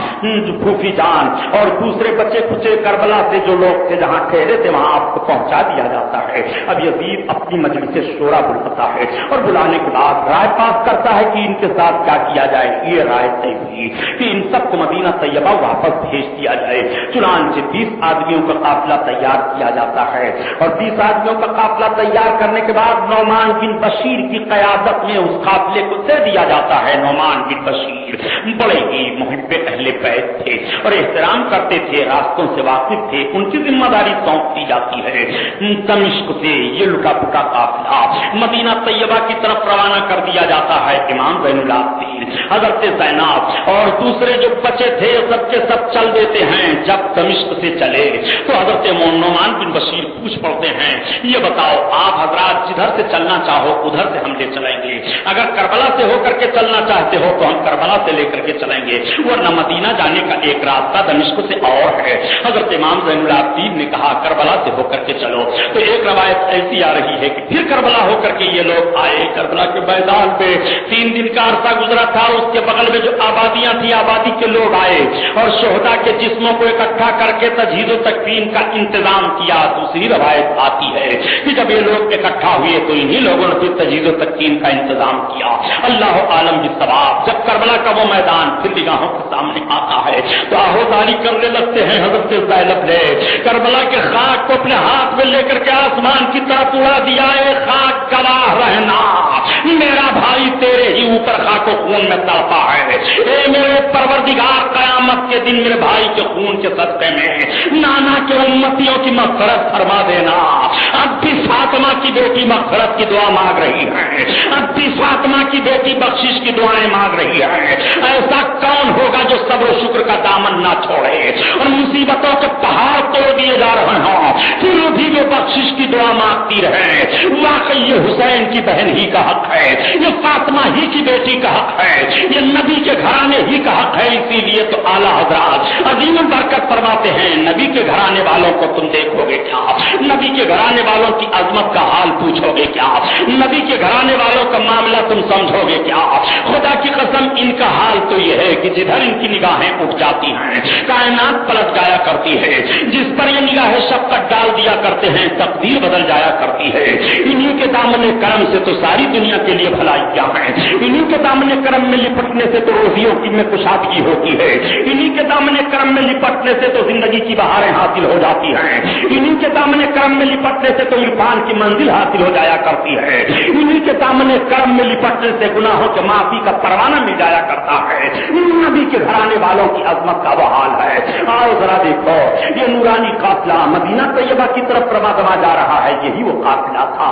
پھوپھی جان اور دوسرے بچے کچے کربلا سے جو لوگ تھے جہاں ٹھہرے تھے وہاں آپ کو پہنچا دیا جاتا ہے. اب یزید اپنی مجلس شورا بلاتا ہے اور بلانے کے بعد رائے پاس کرتا ہے کہ ان کے ساتھ کیا کیا جائے. یہ رائے طے ہوئی کہ ان سب کو مدینہ طیبہ واپس بھیج دیا جائے. چنانچہ 20 آدمیوں کا قافلہ تیار کیا جاتا ہے اور 20 آدمیوں کا قافلہ تیار کرنے کے بعد نعمان بن بشیر کی قیادت میں اس قافلے کو دے دیا جاتا ہے. نعمان بن بشیر بڑے ہی محب اہل بیت تھے اور احترام کرتے تھے، راستوں سے واقف تھے، ان کی ذمہ داری سونپ دی جاتی ہے. دمشق سے یہ لٹا پٹا قافلہ مدینہ طیبہ کی طرف روانہ کر دیا جاتا ہے. امام زین العابدین، حضرت زینب اور دوسرے جو بچے تھے سب کے سب چل دیتے ہیں. جب دمشق سے چلے تو حضرت نعمان بن بشیر پوچھ پڑتے ہیں یہ بتاؤ آپ حضرات جدھر سے چلنا چاہو ادھر سے ہم لے چلیں گے، اگر کربلا سے ہو کر کے چلنا چاہتے ہو تو ہم کربلا سے لے کر کے چلیں گے، ورنہ مدینہ جانے کا ایک راستہ دمشق سے اور ہے. حضرت امام زین العابدین نے کہا کربلا سے ہو کر کے چلو. تو ایک روایت ایسی آ رہی ہے کہ پھر کربلا ہو کر کے یہ لوگ آئے. کربلا کے میدان پہ 3 دن کا عرصہ گزرا تھا، اس کے بغل میں جو آبادیاں تھی آبادی کے لوگ آئے اور شہداء کے جسموں کو اکٹھا کر کے تجہیز و تکفین کا انتظام کیا. دوسری روایت آتی ہے کہ جب یہ لوگ اکٹھا ہوئے تو انہی لوگوں نے پھر تجہیز و تکفین کا انتظام کیا. اللہ عالم بالثواب. جب کربلا کا وہ میدان پھر نگاہوں کے سامنے آتا ہے تو آہوزاری کرنے لگتے ہیں. حضرت زینب نے کربلا کے خاک کو اپنے ہاتھ میں لے کر کے آسمان کی طرف اڑا دیا. اے خاک گواہ رہنا میرا بھائی تیرے ہی اوپر خاک و خون میں تڑپا ہے. اے میرے پروردگار قیامت کے دن میرے بھائی کے خون کے صدقے میں نانا کے امتیوں کی مغفرت فرما دینا. اب بھی فاطمہ کی بیٹی مغفرت کی دعا مانگ رہی ہے، اب بھی فاطمہ کی بیٹی بخشش کی دعائیں مانگ رہی ہے. ایسا کون ہوگا جو صبر و شکر کا دامن نہ چھوڑے اور مصیبتوں کے پہاڑ توڑ دیے جا رہے ہوں پھر بھی وہ بخشش کی دعا مانگتی رہے. واقعی یہ حسین की बहन ही का हक है, ये फातिमा ही की बेटी का हक है, ये नबी के घराने ही का हक है। इसीलिए तो आला हजरात अजीम बरकत फरमाते हैं, नबी के घराने वालों को तुम देखोगे क्या, नबी के घराने वालों की अजमत का हाल पूछोगे क्या, नबी के घराने वालों का मामला तुम समझोगे क्या? खुदा की कसम इनका हाल तो यह है कि जिधर इनकी निगाहें उठ जाती हैं कायनात पलट जाया करती है, जिस पर ये निगाहें शफ़क़त डाल दिया करते हैं तकदीर बदल जाया करती है। इन्हीं के दामन करम से तो सारी दुनिया के लिए भलाइयां हैं, इन्हीं के दामन करम में लिपटने से तो रोजियों की में कुशादगी होती है, इन्हीं के दामन करम में लिपटने से तो जिंदगी की बहारें हासिल हो जाती हैं, इन्हीं के दामन करम में लिपटने से तो इरफान की मंजिल हासिल हो जाया करती है, इन्हीं के दामन करम में लिपटने से गुनाहों के माफी का परवाना मिल जाया करता है। नबी के घराने वालों की अजमत का वो हाल है। आओ जरा देखो, ये नूरानी काफिला मदीना तैयबा की तरफ रवा जा रहा है, यही वो काफिला था।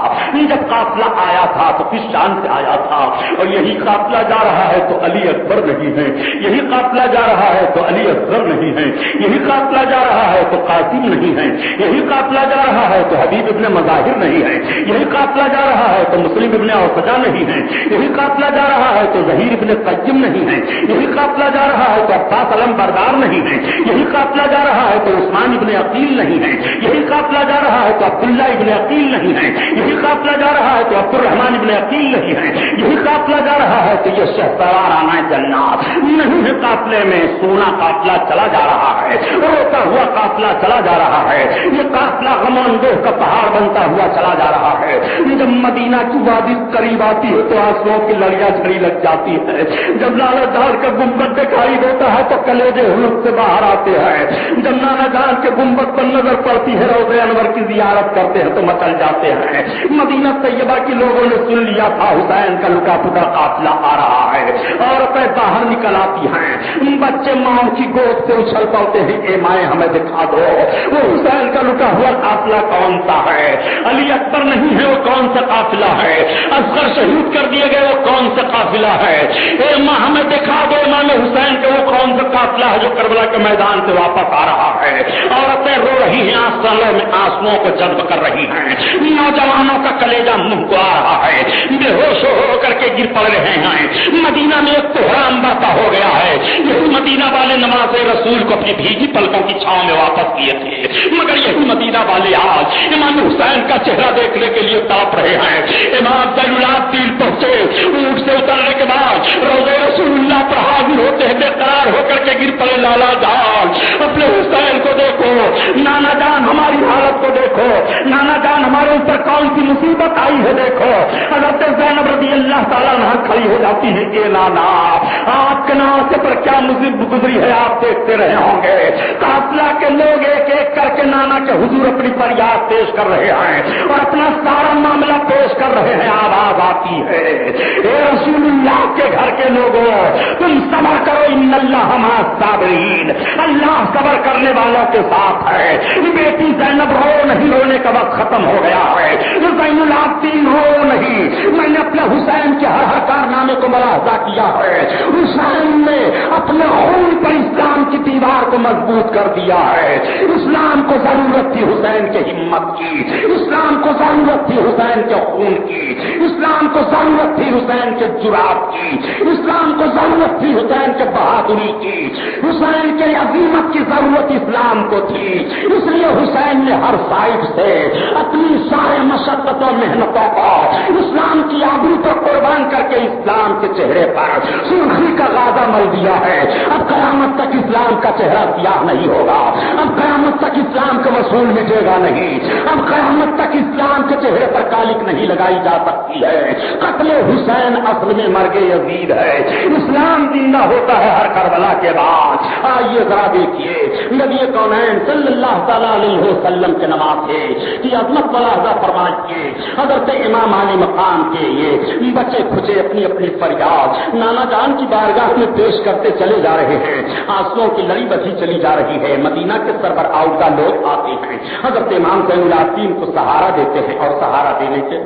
जब काफिला आया था तो किस शान से आया था, और यही काफिला जा रहा है तो अली अकबर नहीं है, यही काफिला जा रहा है तो अली असगर नहीं है, यही काफिला जा रहा है तो कासिम नहीं है, यही काफिला जा रहा है तो हबीब इब्ने मज़ाहिर नहीं है, यही काफिला जा रहा है तो मुस्लिम इब्ने औसजा नहीं है, यही काफिला जा रहा है तो ज़हीर इब्ने क़य्यम नहीं है, यही काफिला जा रहा है तो अब्बास अलम बरदार नहीं है, यही काफिला जा रहा है तो उस्मान इब्ने अकील नहीं है, यही काफिला जा रहा है तो अब्दुल्ला इब्ने अकील नहीं है, यही काफिला जा रहा है तो अब्दुर्रहमान इब्ने अकील नहीं है, यही काफिला जा रहा है तो ये शहसवार आना जन्नत नहीं है। काफिले में सोना काफिला चला जा रहा है, रोता हुआ काफिला चला जा रहा है, ये काफिला गमोंदोह का पहाड़ बनता हुआ चला जा रहा है। जब मदीना की वादी करीब आती है तो आंसुओं की लड़ियां झड़ी लग जाती है, जब लाला दार का गुम्बद दिखाई देता है तो कलेजे हुलक से बाहर आते हैं, जब नाना जान के गुम्बद पर नजर पड़ती है रोज़े अनवर की जियारत करते हैं तो मचल जाते हैं। मदीना तैयबा के लोगों ने सुन लिया था हुसैन का लुका पुटा काफिला आ रहा है, औरतें बाहर निकल आती हैं, बच्चे माओ की गोद से उछल पड़ते हैं, ए माए हमें दिखा दो वो हुसैन का लुका हुआ काफिला कौन सा है, अली अकबर नहीं है वो कौन सा काफिला है, असगर शहीद कर दिए गए वो कौन सा काफिला है, ए माँ हमें दिखा दो इमाम हुसैन के वो कौन सा काफिला है जो करबला के मैदान से वापस आ रहा है। औरतें रो रही हैं, आंसुओं में आंसुओं को जज्ब कर रही हैं, नौजवानों का कलेजा मुंह को आ रहा है, बेहोश होकर के गिर पड़ रहे हैं। मदीना में एक कोहराम बरपा हो गया है, यही मदीना वाले नमाज रसूल को अपनी भीगी पलकों की छांव में वापस किए थे, मगर यही मदीना वाले आज इमाम हुसैन का चेहरा देखने के लिए तड़प रहे हैं। इमाम ज़ैनुलाब्दीन पहुंचे, ऊंट से उतरने के बाद रोज़े रसूलुल्लाह पर हाजिर होते हैं, बेकरार होकर के गिर पड़े, लाला जान अपने हुसैन को देखो, नाना जान हमारी हालत को देखो, नाना जान हमारे ऊपर कौन सी मुसीबत आई है देखो। हज़रत ज़ैनब रज़ियल्लाहु ताला अन्हा खड़ी हो जाती है, ए नाना आपके नाम से पर क्या मुसीबत गुजरी है आप देखते रहे होंगे। काफिला के लोग एक एक करके नाना के हुजूर अपनी फरियाद पेश कर रहे हैं और अपना सारा मामला पेश कर रहे हैं। आवाज आती है, ए रसूलुल्लाह के घर के लोगों तुम सबर करो, इन्नल्लाह मअ साबिरीन, अल्लाह सबर करने वालों के साथ है। बेटी ज़ैनब रो नहीं, रोने का वक्त खत्म हो गया है, ज़ैनुलाब्दीन रो नहीं, मैंने अपने हुसैन के हर कारनामे को मुलाहजा किया है। हुसैन ने अपने खून पर इस्लाम की दीवार को मजबूत कर दिया है। इस्लाम को जरूरत थी हुसैन के हिम्मत की, इस्लाम को जरूरत थी हुसैन के खून की, इस्लाम को जरूरत थी हुसैन के जुरात की, इस्लाम को जरूरत थी हुसैन के बहादुरी की, हुसैन के अजीमत की जरूरत इस्लाम को थी। इसलिए हुसैन ने हर साइड से अपनी सारे मशक्कतों मेहनतों को इस्लाम की आबरू पर कुर्बान करके इस्लाम के चेहरे पर सुर्खी का गाजा मल दिया है। अब कयामत तक इस्लाम का चेहरा सियाह नहीं होगा, अब कयामत तक इस्लाम का वसूल मिटेगा नहीं, अब कयामत तक इस्लाम के चेहरे पर कालिक नहीं लगाई जा सकती है। कत्ले हुसैन असल में मर्गे यजीद है, इस्लाम जिंदा होता है हर करबला के बाद। आइए जरा देखिए नबी कौनैन सल्लल्लाहु अलैहि वसल्लम के नवासे की अजमत मुलाहजा फरमाइए। हज़रत इमाम आली मकाम के ये बच्चे खुचे अपनी अपनी फरियाद नाना जान की बारगाह में पेश करते चले जा रहे हैं, आंसुओं की लड़ी बधी चली जा रही है। मदीना के सरबर आउदा लोग आते हैं, हज़रत इमाम ज़ैनुलाब्दीन को सहारा देते हैं और सहारा देने के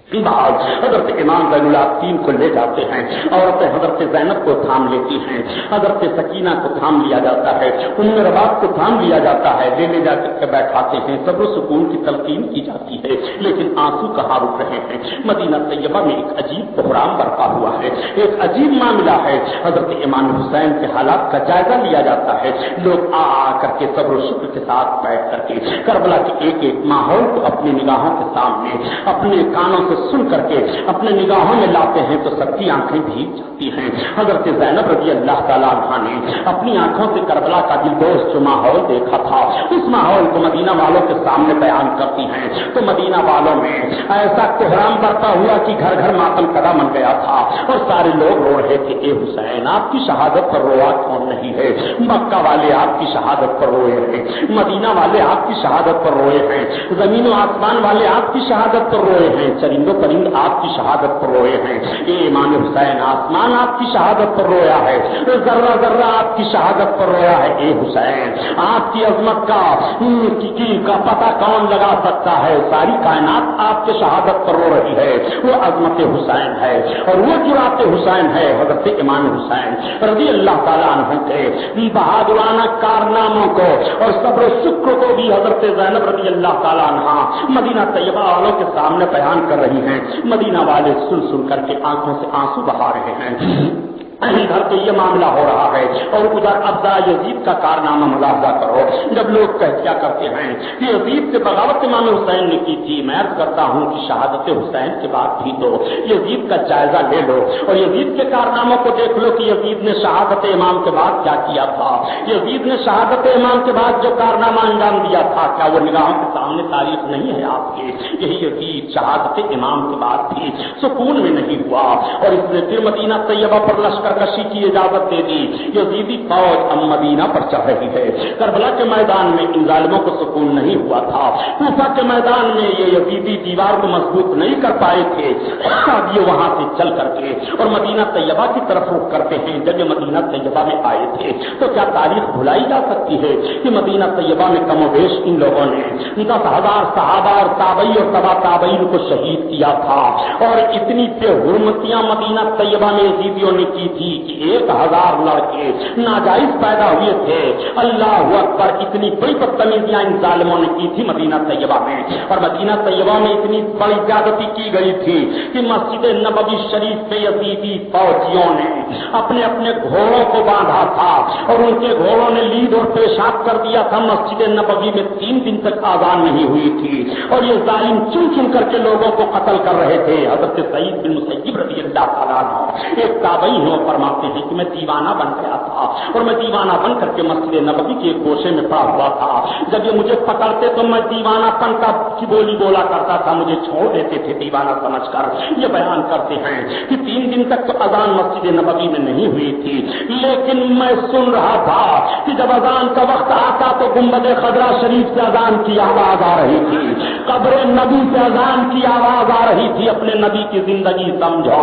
بعض حضرت امام زین العابدین کو لے جاتے ہیں، عورتیں حضرت زینب کو تھام لیتی ہیں، حضرت سکینہ کو تھام لیا جاتا ہے، ام رباب کو تھام لیا جاتا ہے، لے جا کر بیٹھاتے ہیں، صبر و سکون کی تلقین کی جاتی ہے، لیکن آنسو کہاں رک رہے ہیں۔ مدینہ طیبہ میں ایک عجیب بحران برپا ہوا ہے، ایک عجیب معاملہ ہے۔ حضرت امام حسین کے حالات کا جائزہ لیا جاتا ہے، لوگ آ کر کے صبر و شکر کے ساتھ بیٹھ کر کے کربلا کے ایک ایک ماحول کو اپنی نگاہوں کے سامنے اپنے کانوں سے سن کر کے اپنے نگاہوں میں لاتے ہیں تو سب کی آنکھیں بھیگ جاتی ہیں۔ حضرت زینب رضی اللہ تعالیٰ عنہا نے اپنی آنکھوں سے کربلا کا دلدوز جو ماحول دیکھا تھا، اس ماحول کو مدینہ والوں کے سامنے بیان کرتی ہیں تو مدینہ والوں میں ایسا کوہرام برپا ہوا کہ گھر گھر ماتم کدا من گیا تھا اور سارے لوگ رو رہے تھے، اے حسین آپ کی شہادت پر روا کون نہیں ہے؟ مکہ والے آپ کی شہادت پر روئے ہیں، مدینہ والے آپ کی شہادت پر روئے ہیں، زمین و آسمان والے آپ کی شہادت پر روئے ہیں، چرند و پرند آپ کی شہادت پر روئے ہیں۔ اے امام حسین آسمان آپ کی شہادت پر رویا ہے، ذرہ ذرہ آپ کی شہادت پر رویا ہے۔ اے حسین آپ کی عظمت کا پتہ کون لگا سکتا ہے؟ ساری کائنات آپ کے شہادت پر رو رہی ہے، وہ عظمت حسین ہے اور وہ جرات حسین ہے۔ حضرت امام حسین رضی اللہ تعالیٰ عنہ کے بہادرانہ کارناموں کو اور صبر و شکر کو بھی حضرت زینب رضی اللہ تعالیٰ عنہ مدینہ طیبہ والوں کے سامنے بیان کر رہی ہیں۔ مدینہ والے سن سن کر کے آنکھوں سے آنسو بہا رہے ہیں۔ ادھر تو یہ معاملہ ہو رہا ہے اور ادھر ابدا یزید کا کارنامہ ملاحظہ کرو۔ جب لوگ کیا کرتے ہیں کہ یزید سے بغاوت امام حسین نے کی تھی، میں عرض کرتا ہوں کہ شہادت حسین کے بعد بھی تو یزید کا جائزہ لے لو اور یزید کے کارناموں کو دیکھ لو کہ یزید نے شہادت امام کے بعد کیا کیا تھا۔ یزید نے شہادت امام کے بعد جو کارنامہ انجام دیا تھا، کیا وہ نگاہوں کے سامنے تاریخ نہیں ہے آپ کے؟ یہی یزید شہادت امام کے بعد بھی سکون میں نہیں ہوا اور اس نے پھر مدینہ طیبہ پر لشکر کشی کی اجازت دے دی۔ یزیدی فوج اب مدینہ پر چڑھ رہی ہے۔ کربلا کے میدان میں ان ظالموں کو سکون نہیں ہوا تھا، کوفہ کے میدان میں یہ یزیدی دیوار کو مضبوط نہیں کر پائے تھے، اب یہ وہاں سے چل کر کے اور مدینہ طیبہ کی طرف رخ کرتے ہیں۔ جب یہ مدینہ طیبہ میں آئے تھے تو کیا تاریخ بھلائی جا سکتی ہے کہ مدینہ طیبہ میں کم و بیش ان لوگوں نے 10,000 صحابہ اور تابعی اور تبا تابعین کو شہید کیا تھا اور اتنی بے حرمتیاں مدینہ طیبہ میں یزیدیوں نے کی تھی کہ 1,000 لڑکے ناجائز پیدا ہوئے تھے۔ اللہ اکبر، اتنی بڑی بدتمیزیاں ان ظالموں نے کی تھی مدینہ طیبہ میں، اور مدینہ طیبہ میں اتنی بڑی زیادتی کی گئی تھی کہ مسجد نبوی شریف میں یزیدی فوجیوں نے اپنے اپنے گھوڑوں کو باندھا تھا اور ان کے گھوڑوں نے لید اور پیشاب کر دیا تھا۔ مسجد نبوی میں 3 دن تک آذان نہیں ہوئی تھی اور یہ ظالم چن چن کر کے لوگوں کو قتل کر رہے تھے۔ حضرت سعید بن مسیب رضی اللہ تعالیٰ عنہ ایک تابعی ہیں، فرماتے ہیں کہ میں دیوانہ بن گیا تھا اور میں دیوانہ بن کر کے مسجد نبوی کے ایک گوشے میں پڑا ہوا تھا۔ جب یہ مجھے پکڑتے تو میں دیوانہ پن کی بولی بولا کرتا تھا، مجھے چھوڑ دیتے تھے دیوانہ سمجھ کر۔ یہ بیان کرتے ہیں کہ 3 دن تک تو اذان مسجد نبوی میں نہیں ہوئی تھی، لیکن میں سن رہا تھا کہ جب اذان کا وقت آتا تو گنبد خضرا شریف سے اذان کی آواز آ رہی تھی، قبر نبی سے اذان کی آواز آ رہی تھی۔ اپنے نبی کی زندگی سمجھو،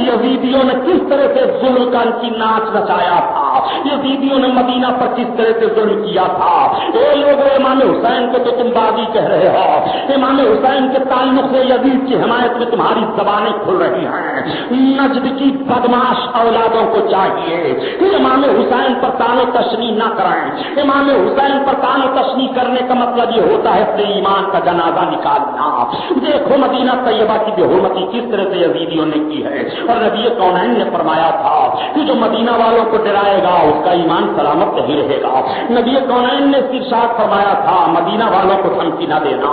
یزیدیوں نے کس طرح سے ظلم کا کی ناچ نچایا تھا، یزیدیوں نے مدینہ پر کس طرح سے ظلم کیا تھا۔ اے لوگ، امام حسین کو تو تم باغی کہہ رہے ہو، امام حسین کے تعلق سے یزید کی حمایت میں تمہاری زبانیں کھل رہی ہیں۔ نجد کی بدماش اولادوں کو چاہیے کہ امام حسین پر تان و تشنیع نہ کرائیں۔ امام حسین پر تان و تشنیع کرنے کا مطلب یہ ہوتا ہے اپنے ایمان کا جنازہ نکالنا۔ دیکھو مدینہ طیبہ کی بے حرمتی کس طرح سے یزیدیوں نے کی ہے، اور نبی کونین نے فرمایا تھا کہ جو مدینہ والوں کو ڈرائے گا اس کا ایمان سلامت نہیں رہے گا۔ نبی کونین نے ارشاد فرمایا تھا مدینہ والوں کو دھمکی نہ دینا،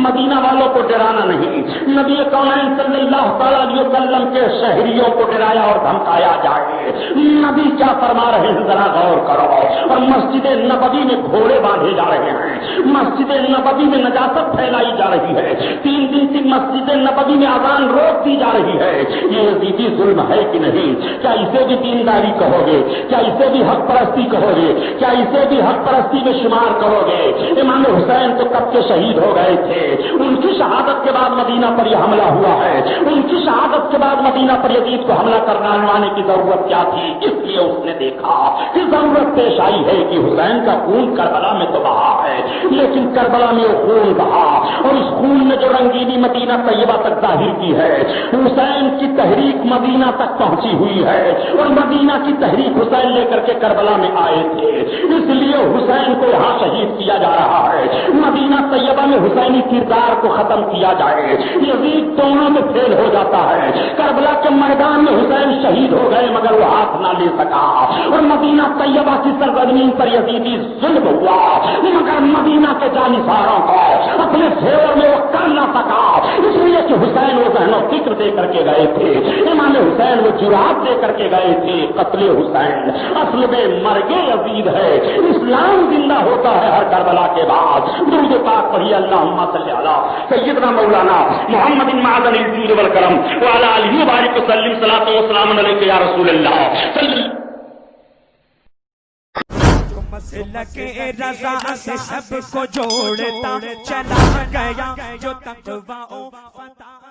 مدینہ والوں کو ڈرانا نہیں۔ نبی کونین صلی اللہ تعالی علیہ وسلم کے شہریوں کو ڈرایا اور دھمکایا جائے۔ نبی کیا فرما رہے ہیں ذرا غور کرو۔ اور مسجد نبوی میں گھوڑے باندھے جا رہے ہیں، مسجد نبوی میں نجاست پھیلائی جا رہی ہے، 3 دن تک مسجد نبوی میں اذان روک دی جا رہی ہے۔ یہ یزیدی ظلم ہے کہ نہیں؟ کیا اسے بھی دینداری کہو گے؟ کیا اس इसे भी हक परस्ती कहोगे? क्या इसे भी हक परस्ती में शुमार करोगे? इमाम हुसैन तो कब के शहीद हो गए थे। उनकी शहादत के बाद मदीना पर यह हमला हुआ है। उनकी शहादत के बाद मदीना पर यजीद को हमला करवाने की जरूरत क्या थी? इसलिए उसने देखा कि जरूरत पेश आई है कि हुसैन का खून करबला में तो बहा है, लेकिन करबला में वो खून बहा और इस खून ने जो रंगीनी मदीना तैयबा तक जाहिर की है, हुसैन की तहरीक मदीना तक पहुंची हुई है और मदीना की तहरीक हुसैन लेकर के करबला में आए थे। इसलिए हुसैन को यहाँ शहीद किया जा रहा है। मदीना तैयबा में हुसैनी किरदार को खत्म किया जाए, यजीद दोनों में फेल हो जाता है। करबला के मैदान में हुसैन शहीद हो गए मगर वो हाथ ना ले सका और मदीना तैयबा की सरजमीन पर यजीदी जुल्म हुआ मगर मदीना के जानिसारों को अपने फेवर में वो कर ना सका, इसलिए कि हुसैन वो जहनो फिक्र दे करके गए थे। इमाम हुसैन वो जुरात दे करके गए थे। कत्ले हुसैन असल में मरगे यजीद है। इस्लाम जिंदा होता है हर करबला के बाद। दुरूद पाक पढ़िए, अल्लाहुम्मा सल्ली अला सय्यदना मौलाना मुहम्मद बिन मादन अल-जूद वल करम व अला आलिहि व बारिक वसल्लिम सलातो व सलाम अलैका या रसूल अल्लाह। मसलक रज़ा से सबको जोड़ता चला गया जो तक़वा ओ फता